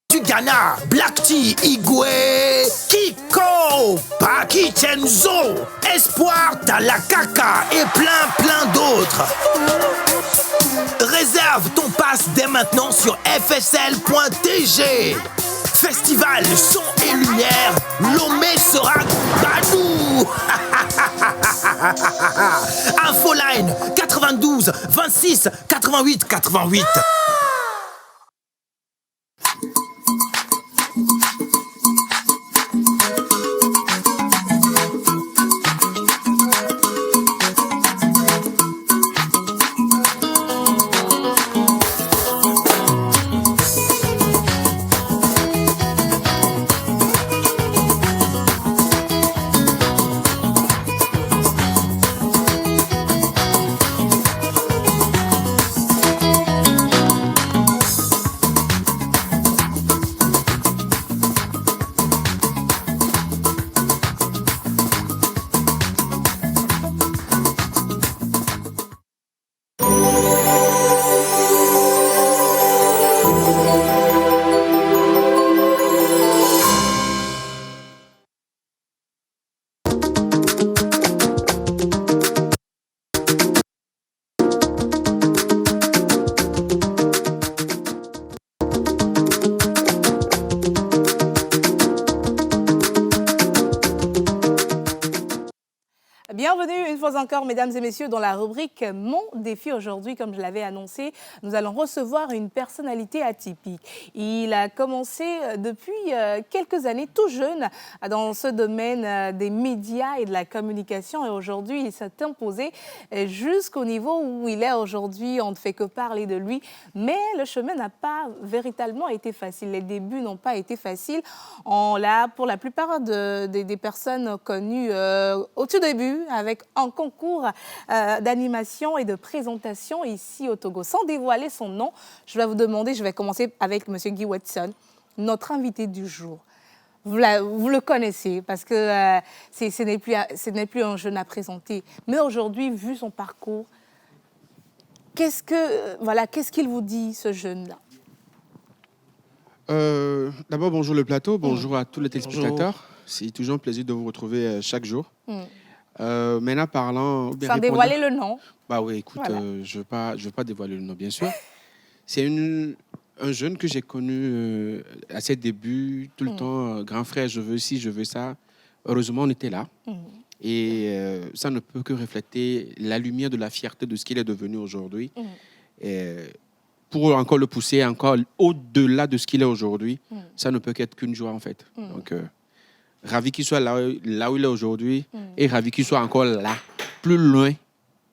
Speaker 5: du Ghana, Black T, Igwe, Kiko, Paki Chenzo, Espoir, Talakaka et plein d'autres. Réserve ton pass dès maintenant sur fsl.tg. Festival Son et Lumière, Lomé sera Badou. Infoline 92 26 88 88.
Speaker 1: Bienvenue une fois encore, mesdames et messieurs, dans la rubrique Mon défi. Aujourd'hui, comme je l'avais annoncé, nous allons recevoir une personnalité atypique. Il a commencé depuis quelques années, tout jeune, dans ce domaine des médias et de la communication. Et aujourd'hui, il s'est imposé jusqu'au niveau où il est aujourd'hui. On ne fait que parler de lui. Mais le chemin n'a pas véritablement été facile. Les débuts n'ont pas été faciles. On l'a, pour la plupart des personnes connues au tout début, avec un concours d'animation et de présentation ici au Togo. Sans dévoiler son nom, je vais vous demander, je vais commencer avec M. Guy Watson, notre invité du jour. Vous le connaissez parce que ce n'est plus un jeune à présenter. Mais aujourd'hui, vu son parcours, qu'est-ce qu'il vous dit, ce jeune-là?
Speaker 6: D'abord, bonjour le plateau, bonjour à tous les téléspectateurs. C'est toujours un plaisir de vous retrouver chaque jour. Maintenant, parlant...
Speaker 1: Sans dévoiler le nom.
Speaker 6: Bah oui, écoute,
Speaker 1: Voilà.
Speaker 6: je veux pas dévoiler le nom, bien sûr. C'est un jeune que j'ai connu à ses débuts, tout le temps, grand frère, je veux ci, je veux ça. Heureusement, on était là. Et ça ne peut que refléter la lumière de la fierté de ce qu'il est devenu aujourd'hui. Pour encore le pousser encore au-delà de ce qu'il est aujourd'hui, ça ne peut qu'être qu'une joie, en fait. Donc, ravi qu'il soit là où il est aujourd'hui et ravi qu'il soit encore là, plus loin,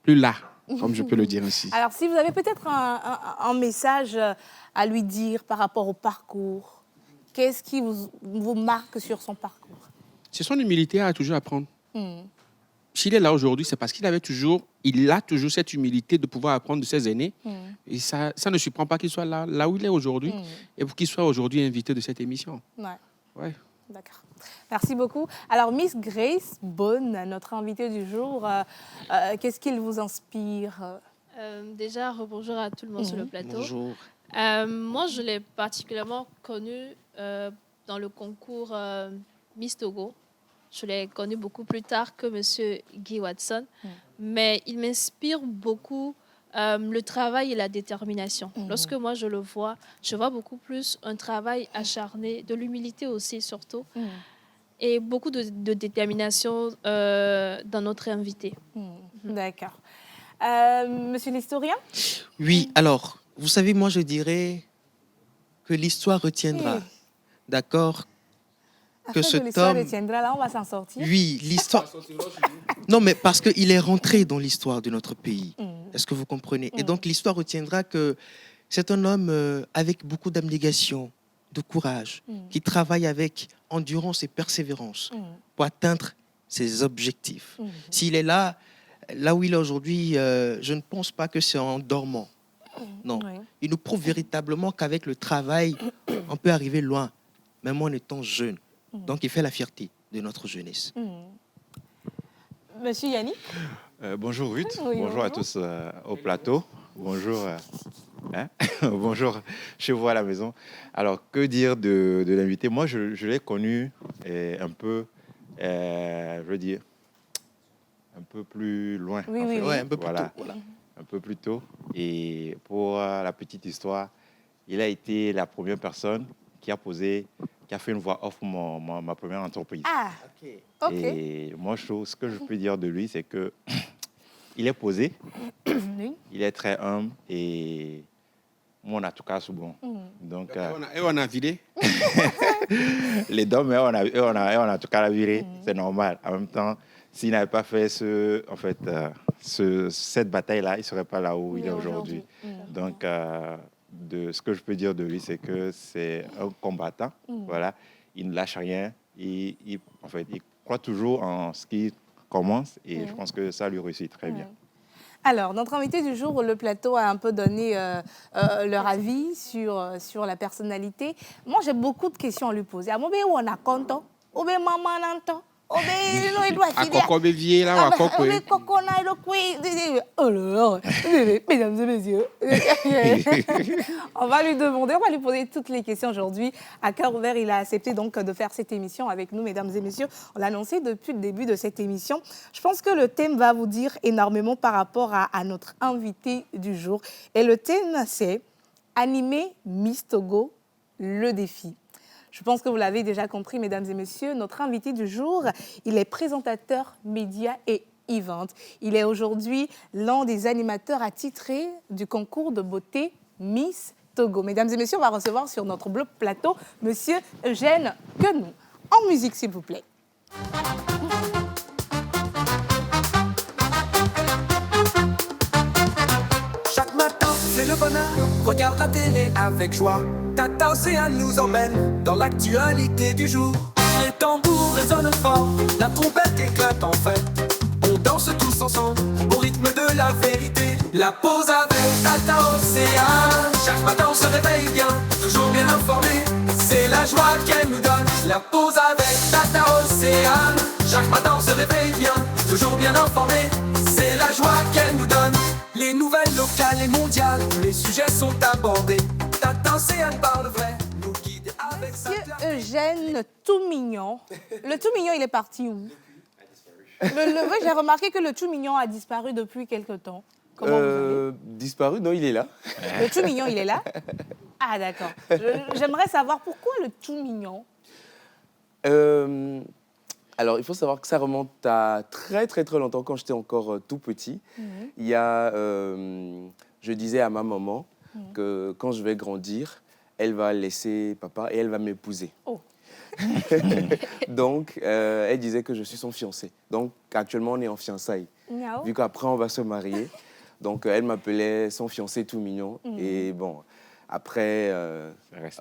Speaker 6: plus là, comme je peux le dire ainsi.
Speaker 1: Alors, si vous avez peut-être un message à lui dire par rapport au parcours, qu'est-ce qui vous marque sur son parcours?
Speaker 6: C'est son humilité à toujours apprendre. S'il est là aujourd'hui, c'est parce qu'il a toujours cette humilité de pouvoir apprendre de ses aînés. Et ça ne surprend pas qu'il soit là où il est aujourd'hui et pour qu'il soit aujourd'hui invité de cette émission. Ouais.
Speaker 1: D'accord. Merci beaucoup. Alors, Miss Grace Bonne, notre invitée du jour, qu'est-ce qu'il vous inspire?
Speaker 7: Déjà, bonjour à tout le monde sur le plateau.
Speaker 4: Bonjour.
Speaker 7: Moi, je l'ai particulièrement connu dans le concours Miss Togo. Je l'ai connu beaucoup plus tard que M. Guy Watson. Mais il m'inspire beaucoup le travail et la détermination. Lorsque moi je le vois, je vois beaucoup plus un travail acharné, de l'humilité aussi surtout, et beaucoup de détermination dans notre invité.
Speaker 1: D'accord. Monsieur l'historien?
Speaker 4: Oui, alors, vous savez, moi, je dirais que l'histoire retiendra, d'accord, que
Speaker 1: Afin
Speaker 4: cet
Speaker 1: l'histoire
Speaker 4: homme...
Speaker 1: retiendra, là, on va s'en sortir.
Speaker 4: Oui, l'histoire... Non, mais parce qu'il est rentré dans l'histoire de notre pays. Est-ce que vous comprenez? Et donc, l'histoire retiendra que c'est un homme avec beaucoup d'abnégation, de courage, qui travaille avec endurance et persévérance pour atteindre ses objectifs. S'il est là où il est aujourd'hui, je ne pense pas que c'est en dormant. Non.
Speaker 1: Oui.
Speaker 4: Il nous prouve véritablement qu'avec le travail, on peut arriver loin, même en étant jeune. Donc, il fait la fierté de notre jeunesse.
Speaker 1: Monsieur Yannick?
Speaker 8: Bonjour Ruth,
Speaker 1: Oui,
Speaker 8: bonjour à tous au plateau, bonjour, bonjour chez vous à la maison. Alors, que dire de l'invité? Moi, je l'ai connu un peu, je veux dire, un peu plus loin.
Speaker 1: Oui,
Speaker 8: en
Speaker 1: oui,
Speaker 8: fait.
Speaker 1: oui.
Speaker 4: Ouais, un peu plus
Speaker 8: Voilà.
Speaker 4: tôt. Voilà.
Speaker 8: Un peu plus tôt. Et pour la petite histoire, il a été la première personne qui a fait une voix off pour ma première entreprise.
Speaker 1: Ah, ok.
Speaker 8: Et moi, ce que je peux dire de lui, c'est que il est posé,
Speaker 1: Oui.
Speaker 8: il est très humble et moi, en tout cas, c'est bon. Donc,
Speaker 6: Et on a vidé.
Speaker 8: les deux, mais on a en tout cas la virée, c'est normal. En même temps, s'il n'avait pas fait cette bataille-là, il ne serait pas là où il est aujourd'hui. Donc, de ce que je peux dire de lui, c'est que c'est un combattant. Voilà, il ne lâche rien. Il croit toujours en ce qu'il commence et je pense que ça lui réussit très bien.
Speaker 1: Alors, notre invité du jour, le plateau a un peu donné leur avis sur la personnalité. Moi, j'ai beaucoup de questions à lui poser. À moi, on a compte, ou bien maman n'entend.
Speaker 6: À Coco Bévier, là, ou à Coco.
Speaker 1: Mesdames et messieurs, on va lui demander, on va lui poser toutes les questions aujourd'hui. À cœur ouvert, il a accepté donc de faire cette émission avec nous, mesdames et messieurs. On l'a annoncé depuis le début de cette émission. Je pense que le thème va vous dire énormément par rapport à notre invité du jour. Et le thème, c'est Animer Miss Togo, le défi. Je pense que vous l'avez déjà compris, mesdames et messieurs, notre invité du jour, il est présentateur média et Event. Il est aujourd'hui l'un des animateurs attitrés du concours de beauté Miss Togo. Mesdames et messieurs, on va recevoir sur notre bloc plateau Monsieur Eugène Quenou. En musique, s'il vous plaît.
Speaker 2: Chaque matin, c'est le bonheur. Regarde la télé avec joie. Tata Océane nous emmène dans l'actualité du jour. Les tambours résonnent fort, la trompette éclate en fête. On danse tous ensemble au rythme de la vérité. La pause avec Tata Océane. Chaque matin, on se réveille bien, toujours bien informé. C'est la joie qu'elle nous donne. La pause avec Tata Océane. Chaque matin, on se réveille bien, toujours bien informé. C'est la joie qu'elle nous donne. Les nouvelles locales et mondiales, les sujets sont abordés. Tata Océane parle vrai, nous guide avec sa
Speaker 1: Monsieur
Speaker 2: clarté.
Speaker 1: Eugène Tout Mignon. Le Tout Mignon, il est parti où? Oui, j'ai remarqué que le Tout Mignon a disparu depuis quelque temps. Comment vous avez?
Speaker 9: Disparu? Non, il est là.
Speaker 1: Le Tout Mignon, il est là? Ah, d'accord. J'aimerais savoir pourquoi le Tout Mignon?
Speaker 9: Alors, il faut savoir que ça remonte à très, très, très longtemps, quand j'étais encore tout petit. Il y a... je disais à ma maman que quand je vais grandir, elle va laisser papa et elle va m'épouser.
Speaker 1: Oh.
Speaker 9: Donc, elle disait que je suis son fiancé. Donc, actuellement, on est en fiançailles.
Speaker 1: Miaou.
Speaker 9: Vu qu'après, on va se marier. Donc, elle m'appelait son fiancé tout mignon. Et bon, après,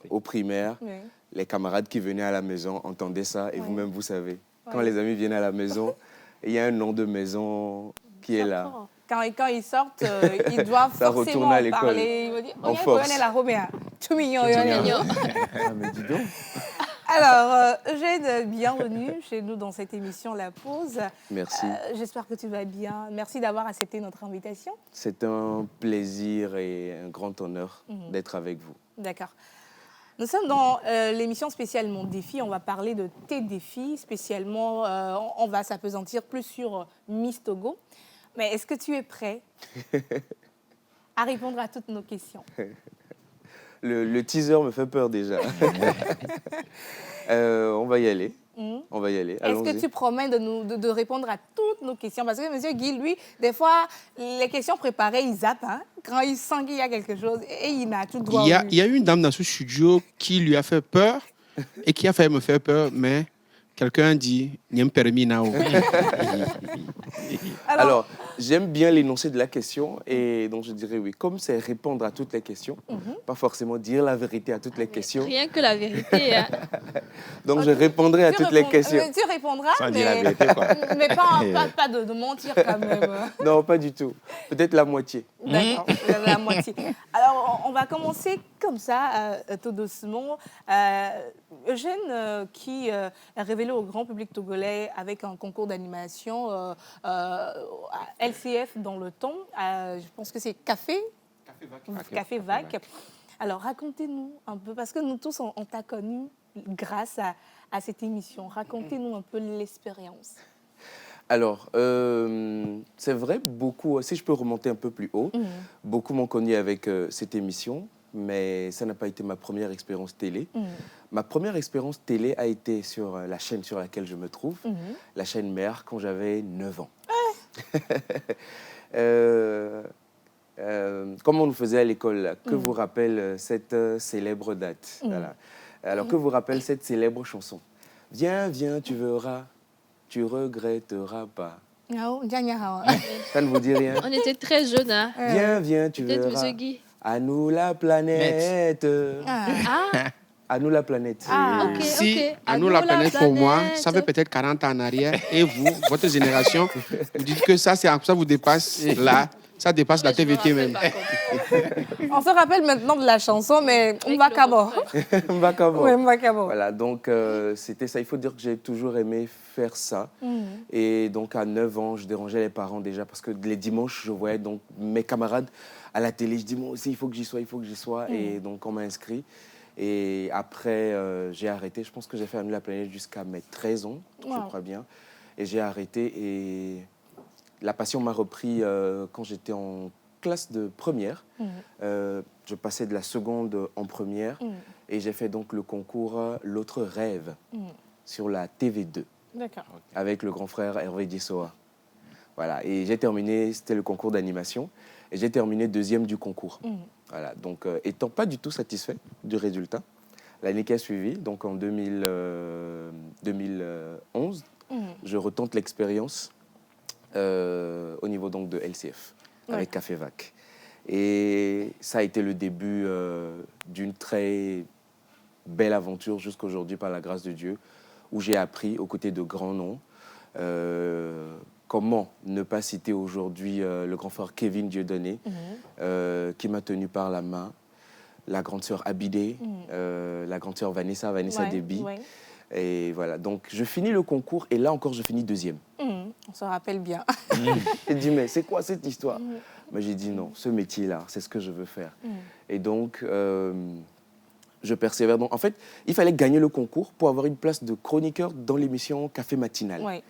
Speaker 9: au primaire,
Speaker 1: Oui.
Speaker 9: les camarades qui venaient à la maison entendaient ça. Et
Speaker 1: Ouais.
Speaker 9: vous-même, vous savez, quand
Speaker 1: Ouais.
Speaker 9: les amis viennent à la maison, il y a un nom de maison qui est là.
Speaker 1: Quand ils sortent, ils doivent
Speaker 9: Ça
Speaker 1: forcément
Speaker 9: retourne à l'école.
Speaker 1: parler. Ils vont dire,
Speaker 9: En
Speaker 1: oh,
Speaker 9: force.
Speaker 1: la Roméa. Tout mignon.
Speaker 7: Tout mignon.
Speaker 9: Ah, mais dis donc.
Speaker 1: Alors, Eugène, bienvenue chez nous dans cette émission La Pause.
Speaker 9: Merci.
Speaker 1: J'espère que tu vas bien. Merci d'avoir accepté notre invitation.
Speaker 9: C'est un plaisir et un grand honneur d'être avec vous.
Speaker 1: D'accord. Nous sommes dans l'émission spéciale Mon Défi. On va parler de tes défis. Spécialement, on va s'appesantir plus sur Miss Togo. Mais est-ce que tu es prêt à répondre à toutes nos questions?
Speaker 9: Le teaser me fait peur déjà. On va y aller. On va y aller.
Speaker 1: Est-ce
Speaker 9: Allons-y.
Speaker 1: que tu promets de répondre à toutes nos questions? Parce que M. Guy, lui, des fois, les questions préparées, il zappe. Hein, quand il sent qu'il y a quelque chose, et il n'a tout droit.
Speaker 6: Il y a une dame dans ce studio qui lui a fait peur et qui a failli me faire peur, mais quelqu'un dit « Niem permis nao ».
Speaker 9: Alors, j'aime bien l'énoncé de la question et donc je dirais oui. Comme c'est répondre à toutes les questions, pas forcément dire la vérité à toutes les questions,
Speaker 7: Rien que la vérité. Hein.
Speaker 9: donc je répondrai à toutes les questions.
Speaker 1: Tu répondras,
Speaker 3: Sans dire la vérité, quoi.
Speaker 1: mais pas de mentir quand même.
Speaker 9: Non, pas du tout. Peut-être la moitié.
Speaker 1: D'accord, la moitié. Alors, on va commencer comme ça, tout doucement. Eugène, qui est révélé au grand public togolais avec un concours d'animation LCF dans le temps. Je pense que c'est Café Vac. Alors, racontez-nous un peu, parce que nous tous, on t'a connu grâce à cette émission. Racontez-nous un peu l'expérience.
Speaker 9: Alors, c'est vrai, beaucoup, si je peux remonter un peu plus haut, beaucoup m'ont connu avec cette émission, mais ça n'a pas été ma première expérience télé. Ma première expérience télé a été sur la chaîne sur laquelle je me trouve, la chaîne Mère, quand j'avais 9 ans. Comme on nous faisait à l'école, là, que vous rappelle cette célèbre date voilà. Alors, que vous rappelle cette célèbre chanson? Viens, viens, tu verras, tu regretteras pas. Ça ne vous dit rien?
Speaker 7: On était très jeunes. Hein.
Speaker 9: Viens, viens, tu
Speaker 7: Peut-être
Speaker 9: verras.
Speaker 7: M. Guy.
Speaker 9: À nous la planète.
Speaker 7: Ah,
Speaker 9: À nous la planète.
Speaker 7: ok,
Speaker 6: Si
Speaker 7: ok.
Speaker 6: à nous la planète pour moi, ça fait peut-être 40 ans en arrière. Et vous, votre génération, vous dites que ça vous dépasse là. Ça dépasse la
Speaker 7: Mais je me
Speaker 6: TVT
Speaker 7: rappelle
Speaker 6: même.
Speaker 7: pas comment.
Speaker 1: On se rappelle maintenant de la chanson, mais on va qu'abord.
Speaker 9: Mbakabo.
Speaker 1: Oui, Mbakabo.
Speaker 9: Voilà, donc c'était ça. Il faut dire que j'ai toujours aimé faire ça. Et donc à 9 ans, je dérangeais les parents déjà parce que les dimanches, je voyais donc mes camarades à la télé. Je dis, moi aussi, il faut que j'y sois, il faut que j'y sois. Et donc on m'a inscrit. Et après, j'ai arrêté. Je pense que j'ai fait Anu la planète jusqu'à mes 13 ans, je crois bien. Et j'ai arrêté et la passion m'a repris quand j'étais en classe de première. Je passais de la seconde en première et j'ai fait donc le concours L'autre rêve sur la TV2
Speaker 1: D'accord.
Speaker 9: avec le grand frère Hervé Dissoa. Voilà, et j'ai terminé, c'était le concours d'animation, et j'ai terminé 2e du concours. Voilà, donc étant pas du tout satisfait du résultat, l'année qui a suivi, donc en 2011, je retente l'expérience au niveau donc de LCF, avec Café Vac. Et ça a été le début d'une très belle aventure jusqu'à aujourd'hui, par la grâce de Dieu, où j'ai appris aux côtés de grands noms. Comment ne pas citer aujourd'hui le grand frère Kevin Dieudonné, qui m'a tenu par la main, la grande sœur Abidé, la grande sœur Vanessa Déby. Et voilà, donc je finis le concours et là encore je finis 2e.
Speaker 1: On se rappelle bien.
Speaker 9: J'ai dit, mais c'est quoi cette histoire? Mais j'ai dit non, ce métier-là, c'est ce que je veux faire. Et donc, je persévère. Donc, en fait, il fallait gagner le concours pour avoir une place de chroniqueur dans l'émission Café Matinal.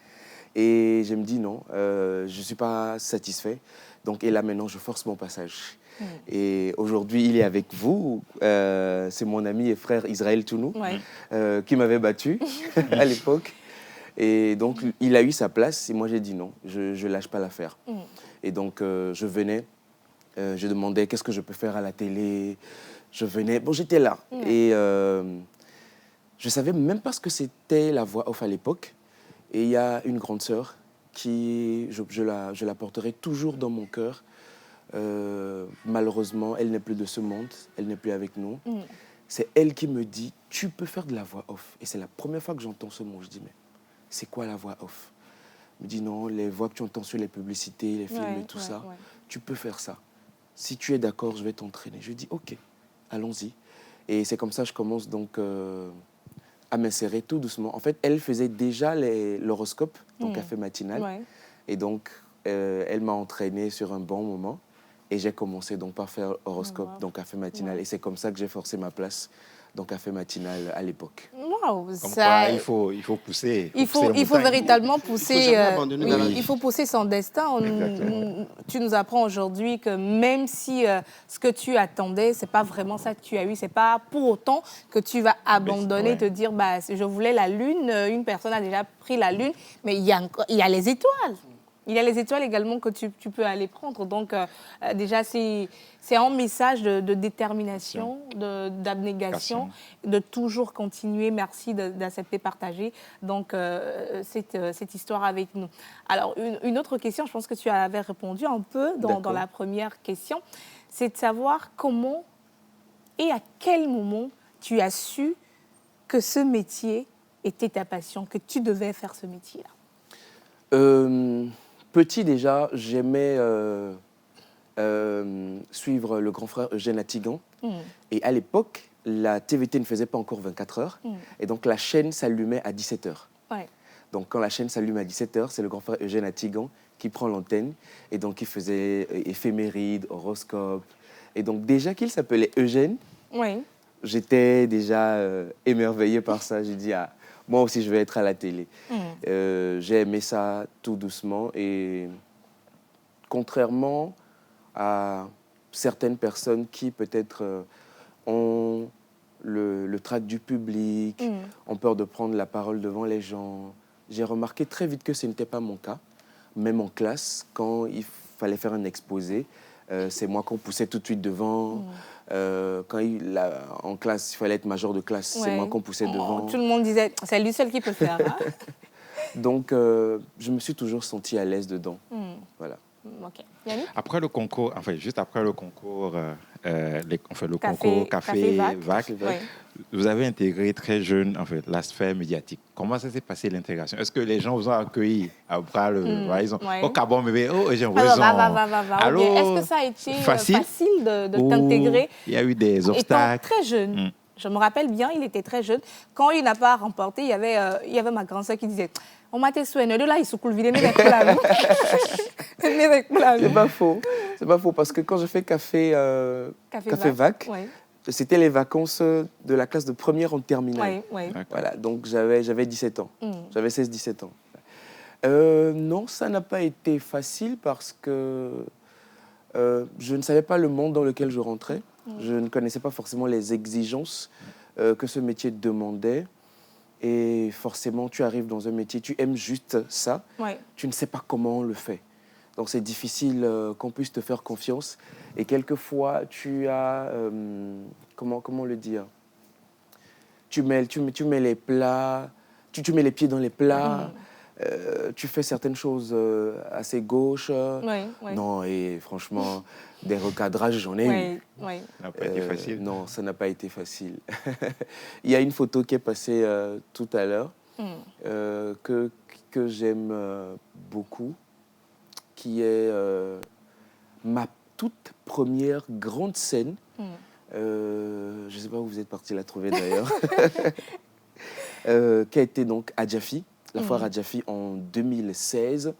Speaker 9: Et je me dis non, je ne suis pas satisfait. Donc, et là maintenant, je force mon passage. Et aujourd'hui, il est avec vous. C'est mon ami et frère Israël Tounou, qui m'avait battu à l'époque. Et donc, il a eu sa place et moi, j'ai dit non, je ne lâche pas l'affaire. Et donc, je venais, je demandais qu'est-ce que je peux faire à la télé. Je venais, bon, j'étais là. Et je ne savais même pas ce que c'était la voix off à l'époque. Et il y a une grande sœur qui, je la porterai toujours dans mon cœur. Malheureusement, elle n'est plus de ce monde, elle n'est plus avec nous. C'est elle qui me dit, tu peux faire de la voix off. Et c'est la première fois que j'entends ce mot. Je dis, mais c'est quoi la voix off? Elle me dit, non, les voix que tu entends sur les publicités, les films et tout ça, tu peux faire ça. Si tu es d'accord, je vais t'entraîner. Je dis, ok, allons-y. Et c'est comme ça que je commence donc à m'insérer tout doucement. En fait, elle faisait déjà l'horoscope, donc Café Matinal. Et donc, elle m'a entraîné sur un bon moment. Et j'ai commencé donc par faire horoscope, donc Café Matinal. Et c'est comme ça que j'ai forcé ma place dans Café Matinal à l'époque.
Speaker 1: Wow,
Speaker 8: ça... il faut pousser.
Speaker 1: Il faut véritablement pousser.
Speaker 6: Il
Speaker 1: faut pousser son destin. Tu nous apprends aujourd'hui que même si ce que tu attendais, c'est pas vraiment ça que tu as eu, c'est pas pour autant que tu vas abandonner, te dire bah je voulais la lune. Une personne a déjà pris la lune, mais il y a les étoiles. Il y a les étoiles également que tu peux aller prendre. Donc, déjà, c'est un message de détermination, d'abnégation, de toujours continuer. Merci d'accepter, partager donc, cette histoire avec nous. Alors, une autre question, je pense que tu avais répondu un peu dans la première question, c'est de savoir comment et à quel moment tu as su que ce métier était ta passion, que tu devais faire ce métier-là.
Speaker 9: Petit déjà, j'aimais suivre le grand frère Eugène Atigan. Et à l'époque, la TVT ne faisait pas encore 24 heures. Et donc la chaîne s'allumait à 17 heures. Donc quand la chaîne s'allume à 17 heures, c'est le grand frère Eugène Atigan qui prend l'antenne. Et donc il faisait éphémérides, horoscopes. Et donc déjà qu'il s'appelait Eugène, j'étais déjà émerveillé par ça. J'ai dit, ah, moi aussi, je vais être à la télé. J'ai aimé ça tout doucement. Et contrairement à certaines personnes qui, peut-être, ont le trac du public, ont peur de prendre la parole devant les gens, j'ai remarqué très vite que ce n'était pas mon cas. Même en classe, quand il fallait faire un exposé, c'est moi qu'on poussait tout de suite devant. Quand en classe, il fallait être major de classe, c'est moi qu'on poussait devant.
Speaker 1: Tout le monde disait, c'est lui seul qui peut faire. Hein?
Speaker 9: Donc, je me suis toujours sentie à l'aise dedans. Voilà.
Speaker 1: Okay. Yannick?
Speaker 8: Après le concours, juste après le concours, concours Café Vac, vous avez intégré très jeune la sphère médiatique. Comment ça s'est passé l'intégration? Est-ce que les gens vous ont accueilli à bras le ils ont oh cabon bébé, oh j'ai raison.
Speaker 1: Alors, est-ce que ça a été facile de t'intégrer?
Speaker 8: Il y a eu des obstacles.
Speaker 1: Étant très jeune. Je me rappelle bien, il était très jeune. Quand il n'a pas remporté, il y avait ma grand-sœur qui disait « On m'a été soigné de là, il se coule vide. »
Speaker 9: C'est pas faux. C'est pas faux parce que quand je fais Café Vac, c'était les vacances de la classe de première en terminale. Voilà, donc j'avais 17 ans. J'avais 16-17 ans. Non, ça n'a pas été facile parce que je ne savais pas le monde dans lequel je rentrais. Je ne connaissais pas forcément les exigences que ce métier demandait. Et forcément, tu arrives dans un métier, tu aimes juste ça. Tu ne sais pas comment on le fait. Donc c'est difficile qu'on puisse te faire confiance. Et quelquefois, tu as... comment le dire? Tu mets les plats, tu mets les pieds dans les plats, tu fais certaines choses assez gauches.
Speaker 1: Oui.
Speaker 9: Non, et franchement, des recadrages, j'en ai eu.
Speaker 1: Oui.
Speaker 8: Ça n'a pas été facile.
Speaker 9: Non, ça n'a pas été facile. Il y a une photo qui est passée tout à l'heure que j'aime beaucoup, qui est ma toute première grande scène. Je ne sais pas où vous êtes parti la trouver d'ailleurs. Qui a été donc à Jaffi, la foire à Jaffi en 2016.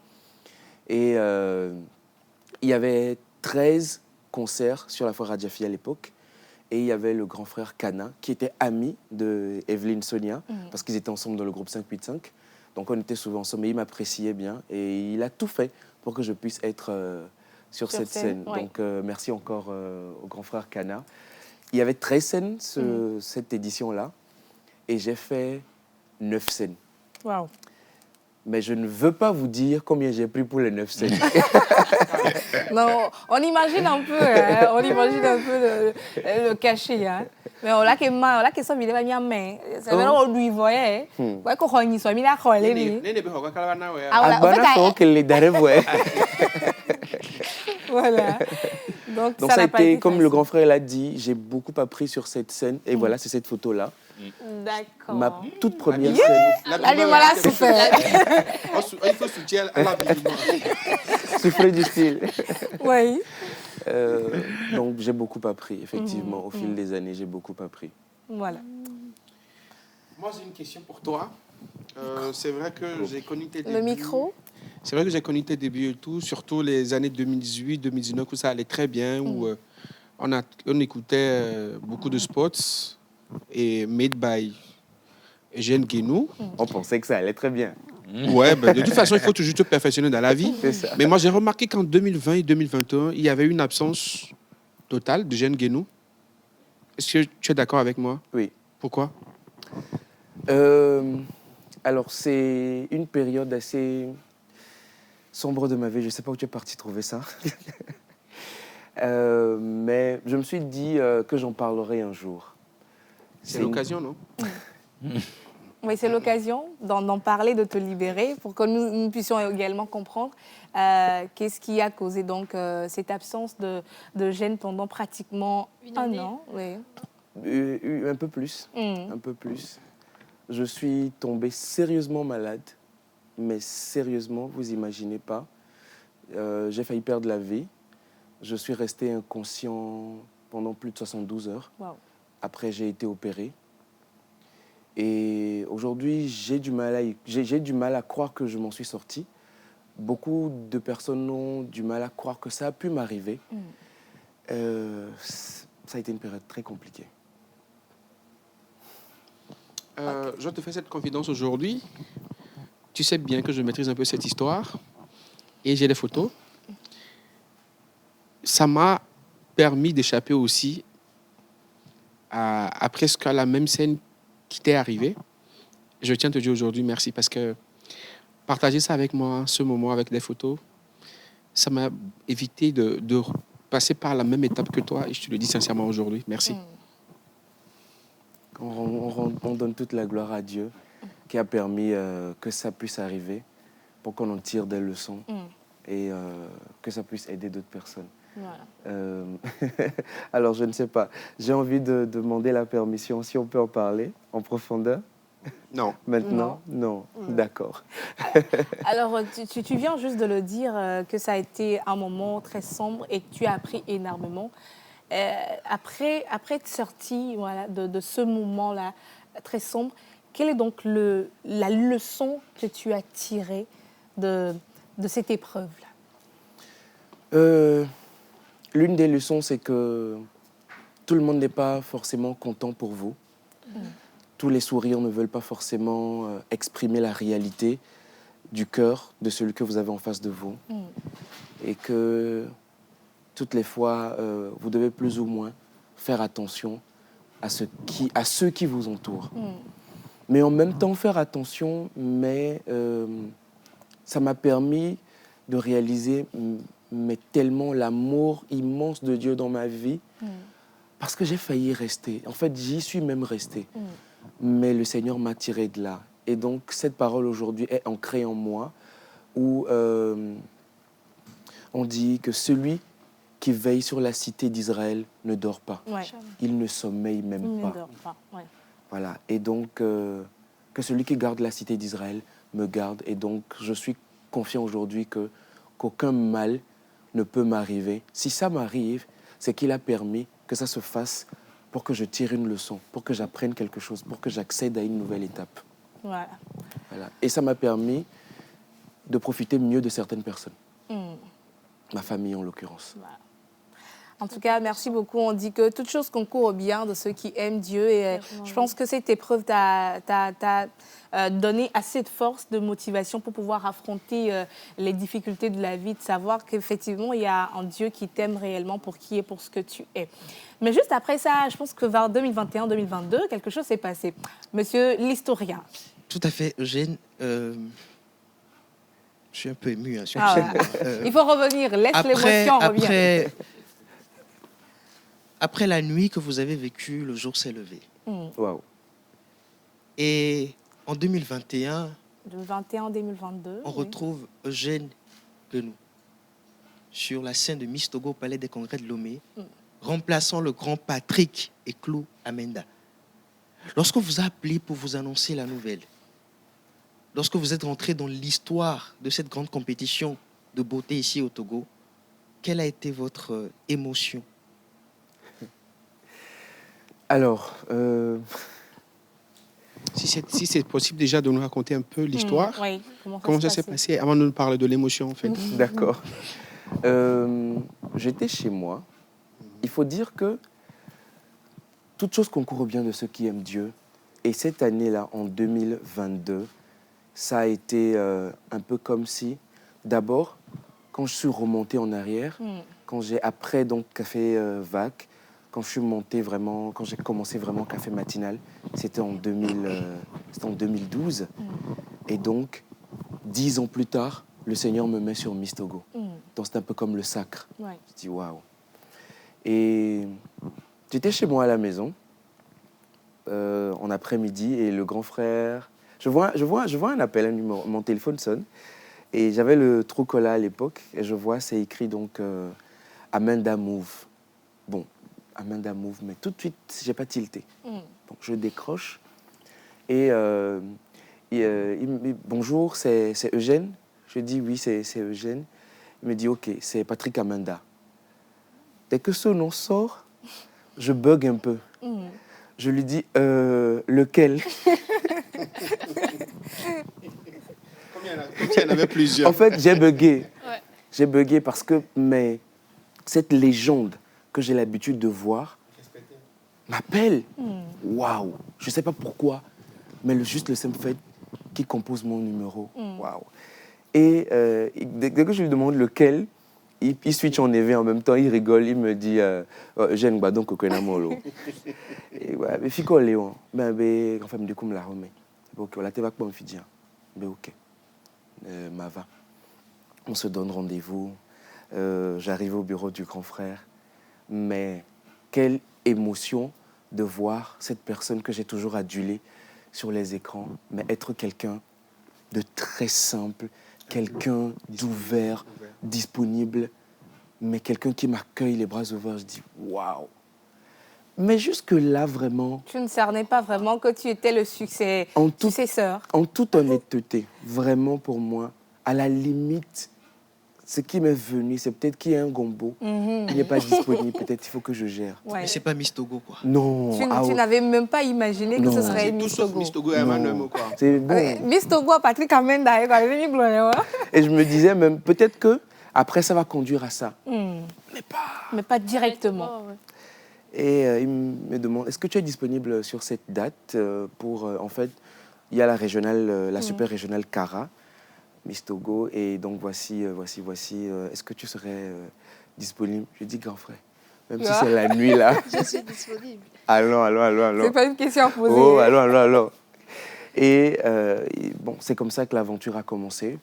Speaker 9: Et il y avait 13 concerts sur la foire à Jaffi à l'époque. Et il y avait le grand frère Kana, qui était ami de Evelyne Sonia, parce qu'ils étaient ensemble dans le groupe 585. Donc on était souvent ensemble et il m'appréciait bien. Et il a tout fait pour que je puisse être sur cette scène.
Speaker 1: Oui.
Speaker 9: Donc merci encore au grand frère Kana. Il y avait 13 scènes, cette édition-là. Et j'ai fait 9 scènes.
Speaker 1: Waouh.
Speaker 9: Mais je ne veux pas vous dire combien j'ai pris pour les 9 scènes.
Speaker 1: Non, on imagine un peu, hein, le cachet. Hein. Mais on l'a que mal, on l'a que ça, il est pas bien main. C'est vrai on lui voyait. Ouais, qu'on a une soirée, il a collé lui.
Speaker 9: Ah, bonne fois que les derniers ouais.
Speaker 1: Voilà. Donc
Speaker 9: ça a été, comme
Speaker 1: facile.
Speaker 9: le grand frère l'a dit, j'ai beaucoup appris sur cette scène. Et voilà, c'est cette photo-là.
Speaker 1: D'accord.
Speaker 9: Ma toute première scène.
Speaker 1: L'animal a souffert.
Speaker 6: Il faut soutien à l'habillement.
Speaker 9: Souffler du style.
Speaker 1: Oui.
Speaker 9: Donc j'ai beaucoup appris, effectivement. Au fil des années, j'ai beaucoup appris.
Speaker 1: Voilà.
Speaker 6: Moi, j'ai une question pour toi. C'est vrai que j'ai connu tes débuts.
Speaker 1: Le micro.
Speaker 6: C'est vrai que j'ai connu tes débuts et tout, surtout les années 2018, 2019, où ça allait très bien, où on écoutait beaucoup de spots et made by Eugène Guénou.
Speaker 9: On pensait que ça allait très bien.
Speaker 6: Ouais, ben, de toute façon, il faut toujours te perfectionner dans la vie.
Speaker 9: C'est ça.
Speaker 6: Mais moi, j'ai remarqué qu'en 2020 et 2021, il y avait une absence totale d'Eugène Guénou. Est-ce que tu es d'accord avec moi?
Speaker 9: Oui.
Speaker 6: Pourquoi?
Speaker 9: Alors, c'est une période assez sombre de ma vie. Je ne sais pas où tu es parti trouver ça. Mais je me suis dit que j'en parlerai un jour.
Speaker 6: C'est l'occasion, non?
Speaker 1: Oui, c'est l'occasion d'en parler, de te libérer, pour que nous puissions également comprendre qu'est-ce qui a causé donc cette absence de gène pendant pratiquement un an. Oui.
Speaker 9: Un peu plus. Un peu plus. Je suis tombé sérieusement malade, mais sérieusement, vous imaginez pas. J'ai failli perdre la vie. Je suis resté inconscient pendant plus de 72 heures.
Speaker 1: Wow.
Speaker 9: Après, j'ai été opéré. Et aujourd'hui, j'ai du mal à croire que je m'en suis sorti. Beaucoup de personnes ont du mal à croire que ça a pu m'arriver. Ça a été une période très compliquée.
Speaker 6: Je te fais cette confidence aujourd'hui. Tu sais bien que je maîtrise un peu cette histoire et j'ai des photos. Ça m'a permis d'échapper aussi à presque la même scène qui t'est arrivée. Je tiens à te dire aujourd'hui merci parce que partager ça avec moi, ce moment avec des photos, ça m'a évité de passer par la même étape que toi et je te le dis sincèrement aujourd'hui. Merci.
Speaker 9: On donne toute la gloire à Dieu qui a permis que ça puisse arriver pour qu'on en tire des leçons et que ça puisse aider d'autres personnes. Voilà. Alors, je ne sais pas. J'ai envie de demander la permission, si on peut en parler en profondeur.
Speaker 6: Non.
Speaker 9: Maintenant? Non. D'accord.
Speaker 1: Alors, tu viens juste de le dire que ça a été un moment très sombre et que tu as appris énormément. Après être sorti de ce moment-là très sombre, quelle est donc la leçon que tu as tirée de cette épreuve-là?
Speaker 9: L'une des leçons, c'est que tout le monde n'est pas forcément content pour vous. Tous les sourires ne veulent pas forcément exprimer la réalité du cœur de celui que vous avez en face de vous. Et que toutes les fois, vous devez plus ou moins faire attention à ceux qui vous entourent. Mais en même temps, faire attention, mais ça m'a permis de réaliser mais tellement l'amour immense de Dieu dans ma vie, parce que j'ai failli rester. En fait, j'y suis même resté. Mais le Seigneur m'a tiré de là. Et donc, cette parole aujourd'hui est ancrée en moi, où on dit que celui qui veille sur la cité d'Israël ne dort pas.
Speaker 1: Ouais.
Speaker 9: Il ne sommeille même
Speaker 1: Il ne
Speaker 9: pas.
Speaker 1: dort pas. Ouais.
Speaker 9: Voilà. Et donc, que celui qui garde la cité d'Israël me garde. Et donc, je suis confiant aujourd'hui qu'aucun mal ne peut m'arriver. Si ça m'arrive, c'est qu'il a permis que ça se fasse pour que je tire une leçon, pour que j'apprenne quelque chose, pour que j'accède à une nouvelle étape.
Speaker 1: Voilà.
Speaker 9: Voilà. Et ça m'a permis de profiter mieux de certaines personnes. Ma famille, en l'occurrence.
Speaker 1: Voilà. En tout cas, merci beaucoup. On dit que toute chose concourt au bien de ceux qui aiment Dieu. Et je pense que cette épreuve t'a donné assez de force, de motivation pour pouvoir affronter les difficultés de la vie, de savoir qu'effectivement, il y a un Dieu qui t'aime réellement pour qui et pour ce que tu es. Mais juste après ça, je pense que vers 2021-2022, quelque chose s'est passé. Monsieur l'historien.
Speaker 4: Tout à fait, Eugène. Je suis un peu ému. Hein,
Speaker 1: il faut revenir, laisse l'émotion revenir.
Speaker 4: Après la nuit que vous avez vécue, le jour s'est levé.
Speaker 9: Waouh.
Speaker 4: Et en 2021,
Speaker 1: 2021-2022,
Speaker 4: on retrouve Eugène Guenou sur la scène de Miss Togo au Palais des Congrès de Lomé, remplaçant le grand Patrick Eklou Amenda. Lorsqu'on vous a appelé pour vous annoncer la nouvelle, lorsque vous êtes rentré dans l'histoire de cette grande compétition de beauté ici au Togo, quelle a été votre émotion?
Speaker 9: Alors,
Speaker 6: si c'est possible déjà de nous raconter un peu l'histoire,
Speaker 1: oui.
Speaker 6: comment ça s'est passé avant de nous parler de l'émotion en fait.
Speaker 9: D'accord. J'étais chez moi. Il faut dire que toute chose concourt au bien de ceux qui aiment Dieu. Et cette année-là, en 2022, ça a été un peu comme si, d'abord, quand je suis remonté en arrière, quand j'ai après donc Café VAC, quand je suis monté vraiment, quand j'ai commencé vraiment Café Matinal, c'était en 2012. Et donc, 10 ans plus tard, le Seigneur me met sur Miss Togo. Donc c'est un peu comme le sacre.
Speaker 1: Ouais.
Speaker 9: Je dis waouh. Et j'étais chez moi à la maison, en après-midi, et le grand frère... Je vois un appel, un numéro, mon téléphone sonne, et j'avais le Truecaller à l'époque, et je vois, c'est écrit donc Amanda Move. Bon, Amanda Move, mais tout de suite, j'ai pas tilté. Donc je décroche, et il me dit bonjour, c'est Eugène. Je dis oui, c'est Eugène. Il me dit ok, c'est Patrick Amanda. Dès que ce nom sort, je bug un peu. Je lui dis lequel?
Speaker 6: Comme il y en avait plusieurs.
Speaker 9: En fait, j'ai bugué.
Speaker 7: Ouais.
Speaker 9: J'ai bugué parce que cette légende que j'ai l'habitude de voir m'appelle. Waouh! Je ne sais pas pourquoi, mais juste le simple fait qu'il compose mon numéro. Waouh! Et dès que je lui demande lequel, il switch en éveil en même temps, il rigole, il me dit Eugène Badon Kokonamolo. Et ouais, mais Fico Léon, ben enfin me dit comme la remet. Ok, la te va pas me dire. Ben ok. Mava. On se donne rendez-vous. J'arrive au bureau du grand frère. Mais quelle émotion de voir cette personne que j'ai toujours adulée sur les écrans, mais être quelqu'un de très simple, quelqu'un d'ouvert, disponible, mais quelqu'un qui m'accueille les bras ouverts. Je dis waouh! Mais jusque-là, vraiment...
Speaker 1: Tu ne cernais pas vraiment que tu étais le successeur.
Speaker 9: En toute honnêteté, vraiment pour moi, à la limite, ce qui m'est venu, c'est peut-être qu'il y a un gombo, il n'est pas disponible, peut-être il faut que je gère.
Speaker 1: Ouais.
Speaker 4: Mais c'est pas Miss Togo, quoi.
Speaker 9: Non.
Speaker 1: Tu n'avais même pas imaginé que ce serait Miss Togo.
Speaker 6: Miss Togo et Emmanuel, quoi.
Speaker 9: C'est bon.
Speaker 1: Miss Togo, Patrick Amenda,
Speaker 9: Et je me disais même, peut-être que après ça va conduire à ça.
Speaker 1: mais pas directement.
Speaker 7: Ouais.
Speaker 9: Et il me demande, est-ce que tu es disponible sur cette date pour, en fait, il y a la régionale, la super régionale Cara, Miss Togo, et donc voici, est-ce que tu serais disponible? Je dis, grand frère, même si c'est la nuit là.
Speaker 7: Je suis disponible.
Speaker 9: Allons.
Speaker 1: C'est pas une question à poser.
Speaker 9: Oh, allons. Et bon, c'est comme ça que l'aventure a commencé.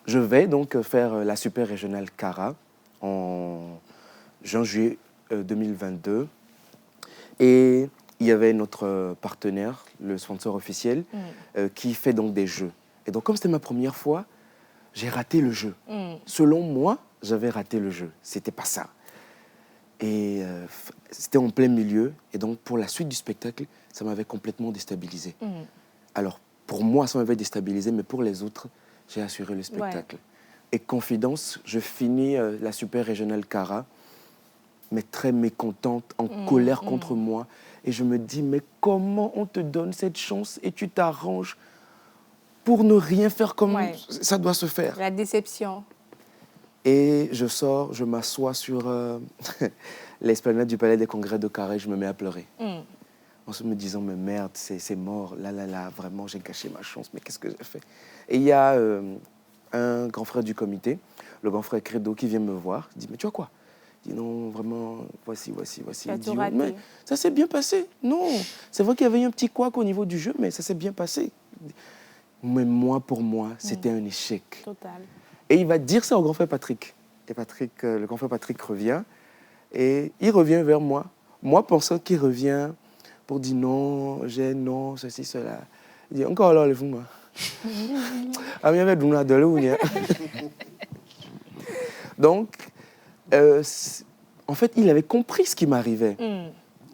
Speaker 9: je vais donc faire la super régionale Cara en juin-juillet 2022. Et il y avait notre partenaire, le sponsor officiel, qui fait donc des jeux. Et donc, comme c'était ma première fois, j'ai raté le jeu. Selon moi, j'avais raté le jeu. C'était pas ça. Et c'était en plein milieu. Et donc, pour la suite du spectacle, ça m'avait complètement déstabilisé. Alors, pour moi, ça m'avait déstabilisé, mais pour les autres, j'ai assuré le spectacle. Et confidence, je finis la super régionale Cara, mais très mécontente, en colère contre moi. Et je me dis, mais comment on te donne cette chance et tu t'arranges pour ne rien faire comme ça doit se faire.
Speaker 1: La déception.
Speaker 9: Et je sors, je m'assois sur l'esplanade du Palais des Congrès de Carré, je me mets à pleurer. En se me disant, mais merde, c'est mort, là, vraiment, j'ai gâché ma chance, mais qu'est-ce que j'ai fait? Et il y a un grand frère du comité, le grand frère Credo, qui vient me voir, il dit, mais tu vois quoi? Il dit, non, vraiment, voici. Il dit, mais ça s'est bien passé. Non, c'est vrai qu'il y avait eu un petit couac au niveau du jeu, mais ça s'est bien passé. Mais moi, pour moi, c'était un échec.
Speaker 1: Total.
Speaker 9: Et il va dire ça au grand frère Patrick. Et Patrick, le grand frère Patrick revient, et il revient vers moi. Moi, pensant qu'il revient pour dire non, non, ceci, cela. Il dit, encore là, lève-moi. Donc, en fait, il avait compris ce qui m'arrivait.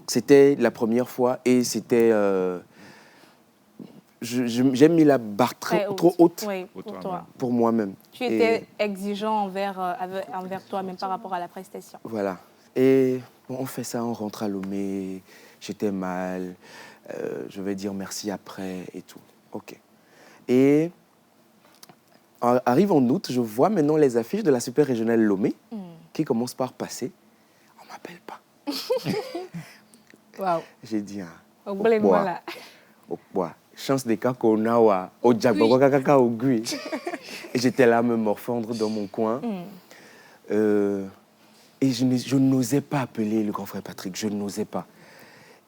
Speaker 9: C'était la première fois et c'était... j'ai mis la barre trop haute pour moi-même.
Speaker 1: Tu étais exigeant envers toi-même par rapport à la prestation.
Speaker 9: Voilà. Et bon, on fait ça, on rentre à Lomé, j'étais mal, je vais dire merci après et tout. OK. Et arrive en août, je vois maintenant les affiches de la super régionale Lomé qui commencent par passer. On ne m'appelle pas.
Speaker 1: Wow.
Speaker 9: J'ai dit, chance des cas qu'on a au Djabogakaka au Gui. Et j'étais là à me morfondre dans mon coin. Et je n'osais pas appeler le grand frère Patrick, je n'osais pas.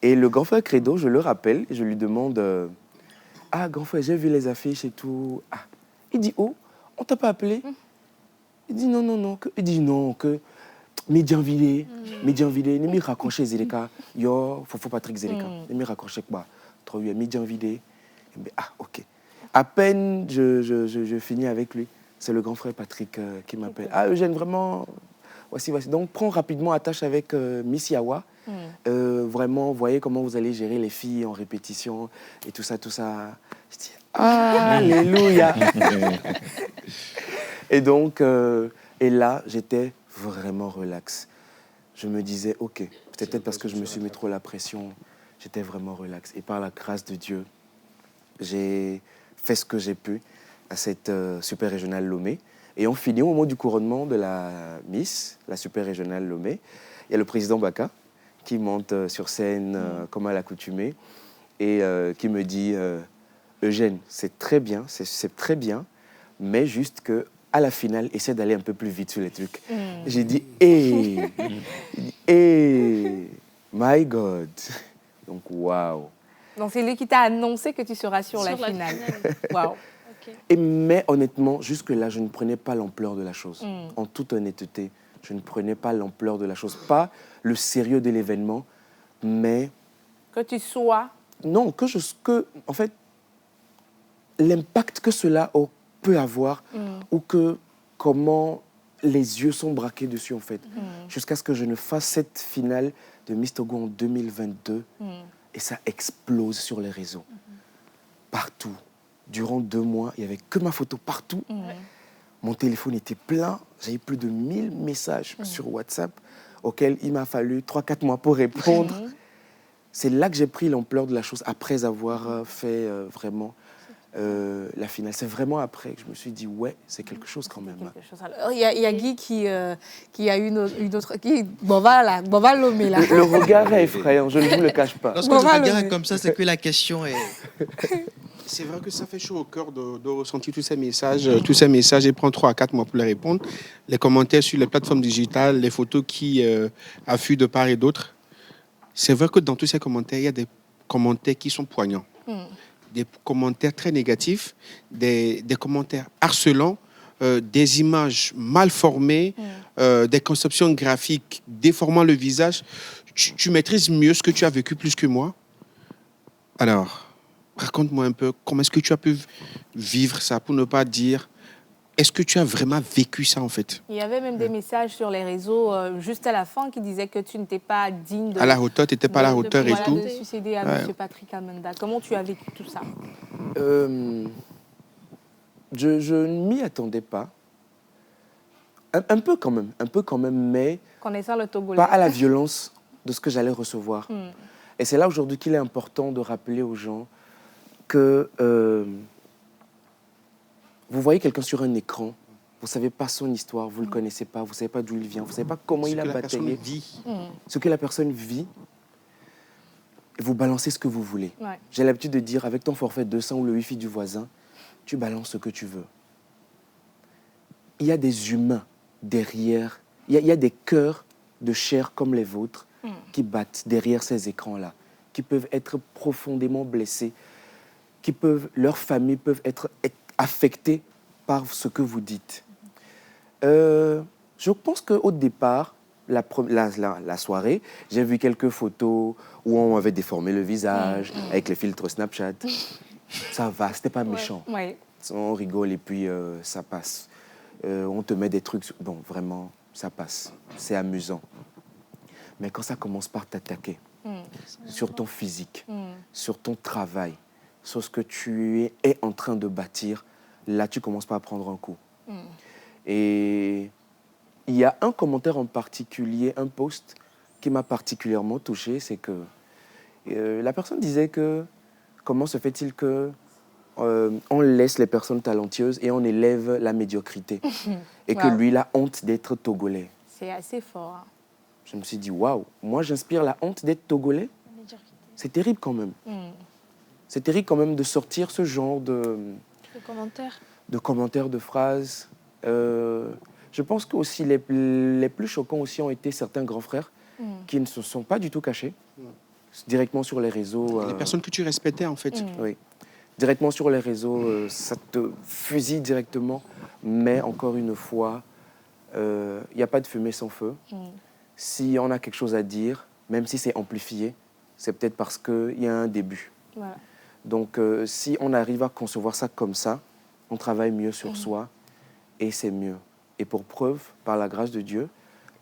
Speaker 9: Et le grand frère Credo, je le rappelle, et je lui demande ah, grand frère, j'ai vu les affiches et tout. Ah. Il dit, oh, on t'a pas appelé? Il dit, non. Il dit, non, que Médianville, ne m'y raccrocher Zéleka. Yo, faut Patrick Zéleka. Ne m'y raccrocher quoi? Trop bien, Médianville. Ah, OK. À peine je finis avec lui, c'est le grand frère Patrick qui m'appelle. Ah, Eugène, vraiment, voici. Donc, prends rapidement attache avec Miss Yawa. Vraiment, voyez comment vous allez gérer les filles en répétition et tout ça. Je dis, alléluia. Et donc, et là, j'étais vraiment relax. Je me disais, OK, peut-être parce que je me suis mis trop la pression, j'étais vraiment relax. Et par la grâce de Dieu, j'ai fait ce que j'ai pu à cette super régionale Lomé. Et on finit au moment du couronnement de la Miss, la super régionale Lomé. Il y a le président Baka qui monte sur scène comme à l'accoutumée et qui me dit Eugène, c'est très bien, mais juste que à la finale, essaie d'aller un peu plus vite sur les trucs. J'ai dit my God. Donc waouh.
Speaker 1: Donc c'est lui qui t'a annoncé que tu seras sur la finale. Waouh.
Speaker 9: Okay. Mais honnêtement, jusque-là, je ne prenais pas l'ampleur de la chose. En toute honnêteté, je ne prenais pas l'ampleur de la chose. Pas le sérieux de l'événement, mais...
Speaker 1: Que tu sois...
Speaker 9: Non, en fait, l'impact que cela peut avoir ou comment les yeux sont braqués dessus, en fait. Jusqu'à ce que je ne fasse cette finale de Miss Togo en 2022 et ça explose sur les réseaux. Partout. Durant 2 mois, il n'y avait que ma photo partout. Mon téléphone était plein. J'avais plus de 1000 messages sur WhatsApp auxquels il m'a fallu 3-4 mois pour répondre. C'est là que j'ai pris l'ampleur de la chose après avoir fait vraiment la finale. C'est vraiment après que je me suis dit, ouais, c'est quelque chose quand même.
Speaker 1: Alors, il y a Guy qui a une autre... Bon, voilà, Lomé, là.
Speaker 9: Le regard est effrayant, je ne vous le cache pas.
Speaker 4: Lorsque le regard est comme ça, c'est que la question est...
Speaker 6: C'est vrai que ça fait chaud au cœur de ressentir tous ces messages et prendre 3 à 4 mois pour les répondre. Les commentaires sur les plateformes digitales, les photos qui affluent de part et d'autre. C'est vrai que dans tous ces commentaires, il y a des commentaires qui sont poignants. Des commentaires très négatifs, des commentaires harcelants, des images mal formées, des conceptions graphiques déformant le visage. Tu maîtrises mieux ce que tu as vécu plus que moi. Alors, raconte-moi un peu comment est-ce que tu as pu vivre ça, pour ne pas dire... Est-ce que tu as vraiment vécu ça, en fait?
Speaker 1: Il y avait même des messages sur les réseaux, juste à la fin, qui disaient que tu n'étais pas digne de...
Speaker 6: À la hauteur, tu n'étais pas à la hauteur et tout.
Speaker 1: De succéder à M. Patrick Amenda. Comment tu as vécu tout ça?
Speaker 9: Je ne m'y attendais pas. Un peu quand même, mais
Speaker 1: Connaissant le Togolais.
Speaker 9: pas à la violence de ce que j'allais recevoir. Et c'est là aujourd'hui qu'il est important de rappeler aux gens que vous voyez quelqu'un sur un écran, vous ne savez pas son histoire, vous ne le connaissez pas, vous ne savez pas d'où il vient, vous ne savez pas comment il a bataillé, ce que la personne vit. Vous balancez ce que vous voulez.
Speaker 1: Ouais.
Speaker 9: J'ai l'habitude de dire, avec ton forfait 200 ou le wifi du voisin, tu balances ce que tu veux. Il y a des humains derrière, il y a des cœurs de chair comme les vôtres qui battent derrière ces écrans-là, qui peuvent être profondément blessés, leurs familles peuvent être affectées par ce que vous dites. Je pense qu'au départ, la soirée, j'ai vu quelques photos où on avait déformé le visage avec les filtres Snapchat. Ça va, c'était pas méchant.
Speaker 1: Ouais.
Speaker 9: On rigole et puis ça passe. On te met des trucs... Bon, vraiment, ça passe. C'est amusant. Mais quand ça commence par t'attaquer sur ton physique, sur ton travail, sur ce que tu es en train de bâtir, là, tu commences par prendre un coup. Et il y a un commentaire en particulier, un post qui m'a particulièrement touché, c'est que la personne disait que comment se fait-il que on laisse les personnes talentueuses et on élève la médiocrité et que lui, il a honte d'être togolais.
Speaker 1: C'est assez fort. Hein.
Speaker 9: Je me suis dit, waouh, moi j'inspire la honte d'être togolais. C'est terrible quand même. C'est terrible quand même de sortir ce genre de commentaires, de phrases. Je pense que aussi les plus choquants aussi ont été certains grands frères qui ne se sont pas du tout cachés directement sur les réseaux.
Speaker 6: Les personnes que tu respectais en fait.
Speaker 9: Oui, directement sur les réseaux, ça te fusille directement. Mais encore une fois, il n'y a pas de fumée sans feu. Si on a quelque chose à dire, même si c'est amplifié, c'est peut-être parce qu'il y a un début. Voilà. Donc, si on arrive à concevoir ça comme ça, on travaille mieux sur soi et c'est mieux. Et pour preuve, par la grâce de Dieu,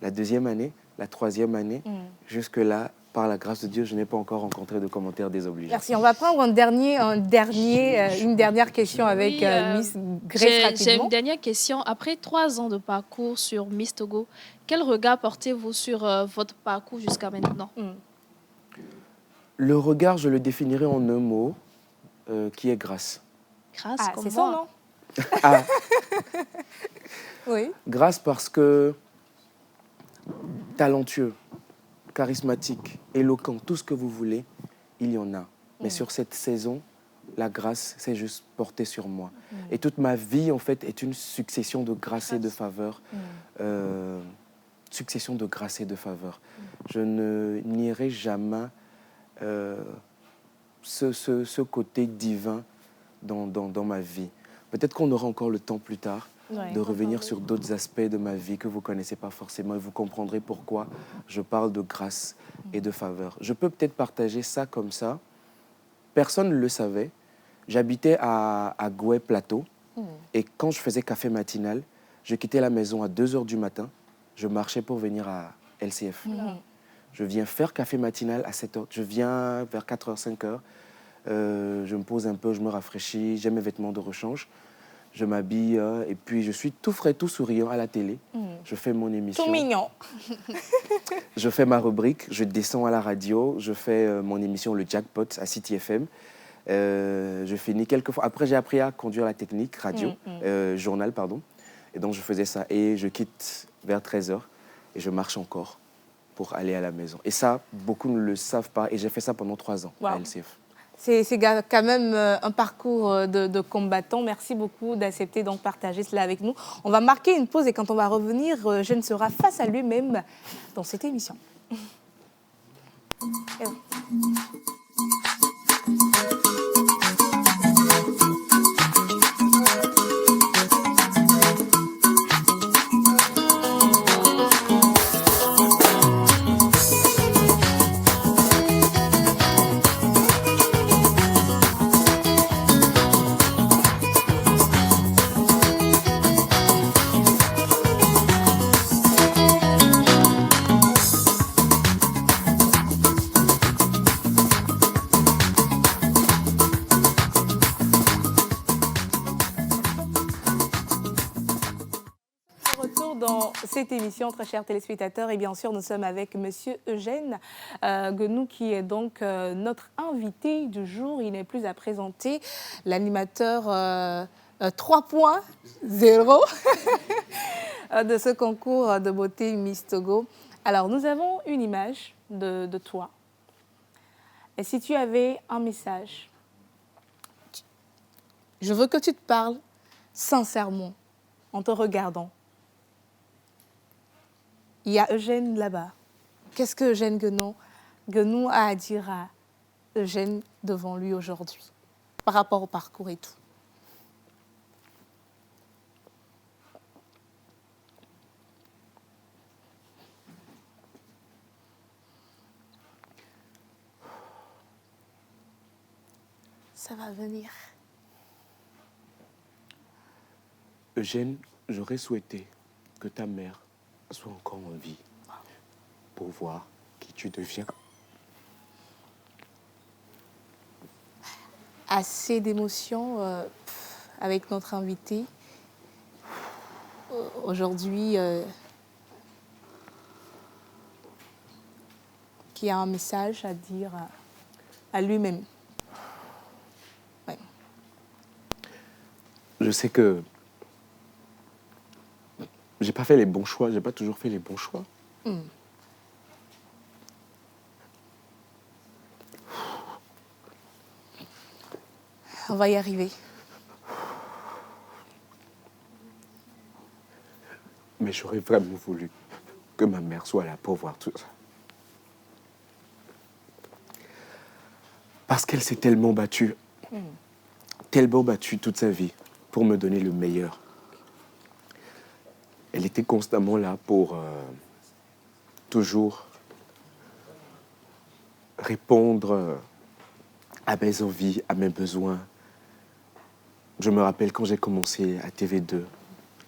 Speaker 9: la 2e année, la 3e année, jusque-là, par la grâce de Dieu, je n'ai pas encore rencontré de commentaires désobligeants.
Speaker 1: Merci. On va prendre une dernière question avec Miss Grace rapidement.
Speaker 7: J'ai une dernière question. Après 3 ans de parcours sur Miss Togo, quel regard portez-vous sur votre parcours jusqu'à maintenant?
Speaker 9: Le regard, je le définirais en un mot, qui est grâce.
Speaker 7: Grâce,
Speaker 1: c'est ça, non? Oui.
Speaker 9: Grâce parce que talentueux, charismatique, éloquent, tout ce que vous voulez, il y en a. Mais sur cette saison, la grâce s'est juste portée sur moi. Et toute ma vie, en fait, est une succession de grâces et de faveurs. Succession de grâces et de faveurs. Je ne nierai jamais ce côté divin dans ma vie. Peut-être qu'on aura encore le temps plus tard de revenir sur d'autres aspects de ma vie que vous ne connaissez pas forcément et vous comprendrez pourquoi je parle de grâce et de faveur. Je peux peut-être partager ça comme ça. Personne ne le savait. J'habitais à Goué Plateau et quand je faisais café matinal, je quittais la maison à 2h du matin. Je marchais pour venir à LCF. Je viens faire café matinal à 7h. Je viens vers 4h, 5h. Je me pose un peu, je me rafraîchis, j'ai mes vêtements de rechange. Je m'habille et puis je suis tout frais, tout souriant à la télé. Je fais mon émission.
Speaker 1: Tout mignon.
Speaker 9: Je fais ma rubrique, je descends à la radio, je fais mon émission Le Jackpot à City FM. Je finis quelques fois. Après, j'ai appris à conduire la technique radio, journal, pardon. Et donc, je faisais ça. Et je quitte vers 13h et je marche encore pour aller à la maison. Et ça, beaucoup ne le savent pas. Et j'ai fait ça pendant 3 ans à LCF.
Speaker 1: C'est quand même un parcours de combattant. Merci beaucoup d'accepter de partager cela avec nous. On va marquer une pause et quand on va revenir, Jeune sera face à lui-même dans cette émission. toujours dans cette émission, très chers téléspectateurs. Et bien sûr, nous sommes avec Monsieur Eugène Guenou, qui est donc notre invité du jour. Il n'est plus à présenter, l'animateur 3.0 de ce concours de beauté Miss Togo. Alors, nous avons une image de toi. Et si tu avais un message, je veux que tu te parles sincèrement, en te regardant. Il y a Eugène là-bas. Qu'est-ce que Eugène Guenou a à dire à Eugène devant lui aujourd'hui, par rapport au parcours et tout? Ça va venir.
Speaker 9: Eugène, j'aurais souhaité que ta mère soit encore en vie pour voir qui tu deviens.
Speaker 1: Assez d'émotions avec notre invité. Aujourd'hui, qui a un message à dire à lui-même. Ouais.
Speaker 9: Je sais que j'ai pas fait les bons choix, j'ai pas toujours fait les bons choix.
Speaker 1: On va y arriver.
Speaker 9: Mais j'aurais vraiment voulu que ma mère soit là pour voir tout ça. Parce qu'elle s'est tellement battue toute sa vie pour me donner le meilleur. Elle était constamment là pour toujours répondre à mes envies, à mes besoins. Je me rappelle quand j'ai commencé à TV2,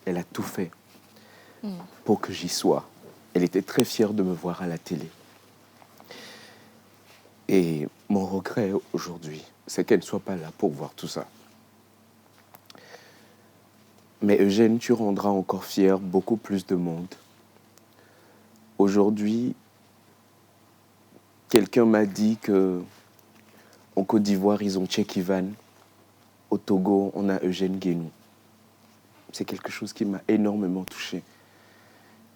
Speaker 9: elle a tout fait pour que j'y sois. Elle était très fière de me voir à la télé. Et mon regret aujourd'hui, c'est qu'elle ne soit pas là pour voir tout ça. Mais Eugène, tu rendras encore fier beaucoup plus de monde. Aujourd'hui, quelqu'un m'a dit que en Côte d'Ivoire, ils ont Cheikh Ivan. Au Togo, on a Eugène Guenou. C'est quelque chose qui m'a énormément touché.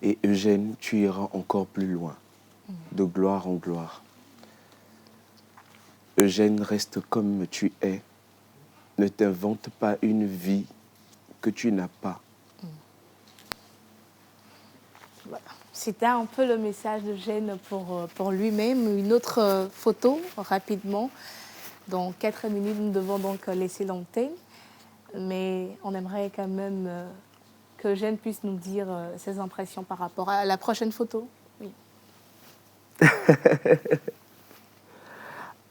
Speaker 9: Et Eugène, tu iras encore plus loin, de gloire en gloire. Eugène, reste comme tu es. Ne t'invente pas une vie que tu n'as pas.
Speaker 1: Voilà. C'était un peu le message d'Eugène pour lui-même. Une autre photo, rapidement. Dans 4 minutes, nous devons donc laisser l'antenne. Mais on aimerait quand même que Eugène puisse nous dire ses impressions par rapport à la prochaine photo. Oui.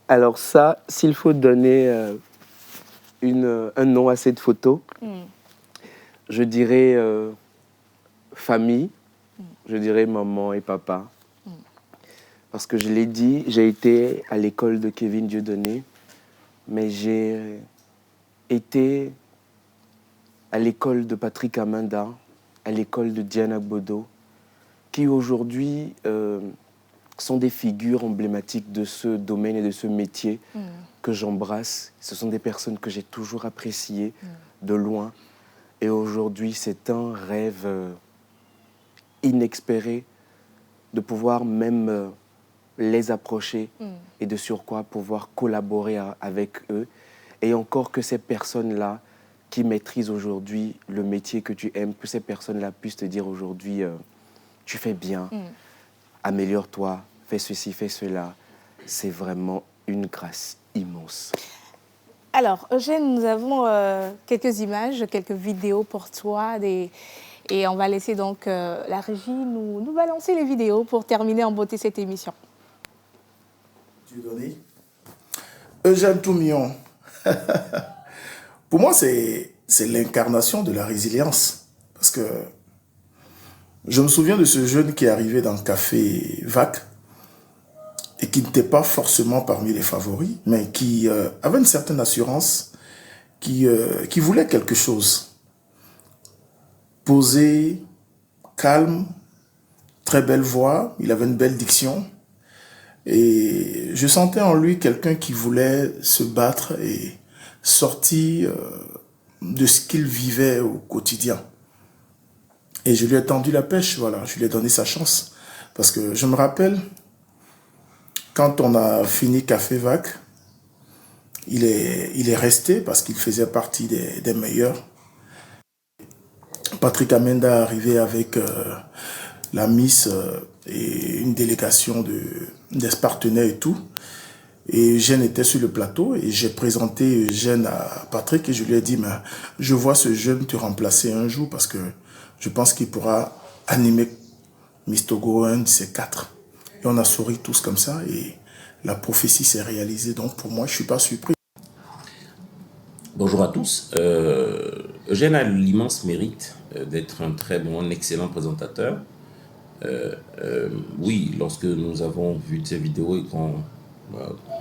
Speaker 9: Alors ça, s'il faut donner un nom à cette photo, je dirais famille, je dirais maman et papa. Parce que je l'ai dit, j'ai été à l'école de Kevin Dieudonné, mais j'ai été à l'école de Patrick Amanda, à l'école de Diana Bodo, qui aujourd'hui sont des figures emblématiques de ce domaine et de ce métier que j'embrasse. Ce sont des personnes que j'ai toujours appréciées de loin. Et aujourd'hui, c'est un rêve inespéré de pouvoir même les approcher et de surcroît pouvoir collaborer avec eux. Et encore que ces personnes-là qui maîtrisent aujourd'hui le métier que tu aimes, que ces personnes-là puissent te dire aujourd'hui, tu fais bien, améliore-toi, fais ceci, fais cela. C'est vraiment une grâce immense.
Speaker 1: Alors, Eugène, nous avons quelques images, quelques vidéos pour toi. Et on va laisser donc la régie nous balancer les vidéos pour terminer en beauté cette émission.
Speaker 10: Eugène Toumillon. Pour moi, c'est l'incarnation de la résilience. Parce que je me souviens de ce jeune qui est arrivé dans le café VAC et qui n'était pas forcément parmi les favoris, mais qui avait une certaine assurance, qui voulait quelque chose. Poser calme, très belle voix, il avait une belle diction. Et je sentais en lui quelqu'un qui voulait se battre et sortir de ce qu'il vivait au quotidien. Et je lui ai tendu la pêche, voilà, je lui ai donné sa chance. Parce que je me rappelle, quand on a fini Café Vac, il est resté parce qu'il faisait partie des meilleurs. Patrick Amenda est arrivé avec la Miss et une délégation des partenaires et tout. Et Eugène était sur le plateau et j'ai présenté Eugène à Patrick et je lui ai dit, je vois ce jeune te remplacer un jour parce que je pense qu'il pourra animer Miss Togo un de ces 4. Et on a souri tous comme ça et la prophétie s'est réalisée. Donc pour moi, je ne suis pas surpris.
Speaker 11: Bonjour à tous. Eugène a l'immense mérite d'être un très bon, un excellent présentateur. Oui, lorsque nous avons vu ces vidéos et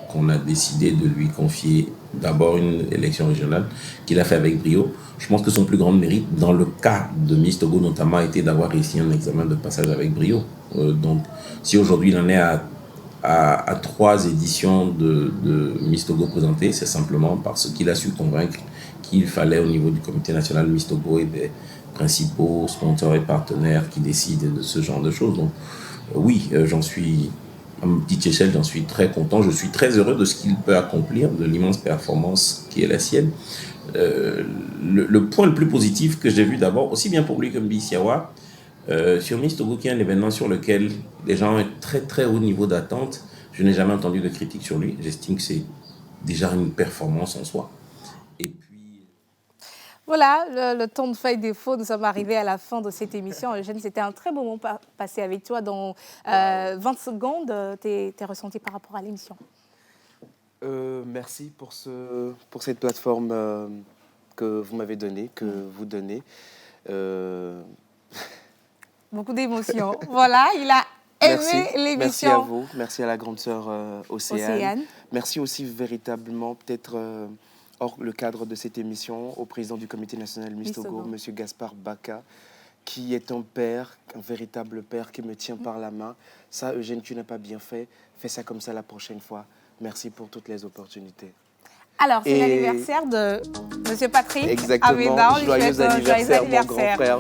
Speaker 11: qu'on a décidé de lui confier d'abord une élection régionale qu'il a fait avec brio, je pense que son plus grand mérite, dans le cas de Miss Togo notamment, a été d'avoir réussi un examen de passage avec brio. Donc, si aujourd'hui il en est à 3 éditions de Miss Togo présentées, c'est simplement parce qu'il a su convaincre qu'il fallait au niveau du comité national Miss Togo et des principaux sponsors et partenaires qui décident de ce genre de choses. Donc oui, j'en suis, à ma petite échelle, j'en suis très content. Je suis très heureux de ce qu'il peut accomplir, de l'immense performance qui est la sienne. Le point le plus positif que j'ai vu d'abord, aussi bien pour lui que Miss Yawa, sur Miss Togo, qui est un événement sur lequel les gens ont un très très haut niveau d'attente, je n'ai jamais entendu de critique sur lui. J'estime que c'est déjà une performance en soi. Et puis...
Speaker 1: Voilà, le temps de feuille défaut, nous sommes arrivés à la fin de cette émission. Eugène, c'était un très bon moment passé avec toi. Dans 20 secondes, tes ressentis par rapport à l'émission.
Speaker 9: Merci pour cette plateforme que vous m'avez donnée, que vous donnez.
Speaker 1: Beaucoup d'émotions. Voilà, il a aimé l'émission.
Speaker 9: Merci à vous, merci à la grande sœur Océane. Merci aussi véritablement, peut-être hors le cadre de cette émission, au président du comité national Miss Togo, M. Gaspard Baka, qui est un père, un véritable père qui me tient par la main. Ça, Eugène, tu n'as pas bien fait. Fais ça comme ça la prochaine fois. Merci pour toutes les opportunités.
Speaker 1: Alors, c'est l'anniversaire de M. Patrick.
Speaker 9: Exactement. Joyeux anniversaire, mon grand frère.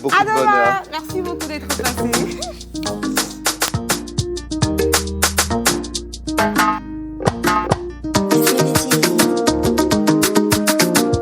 Speaker 9: Beaucoup de bonheur.
Speaker 1: Merci beaucoup d'être passé.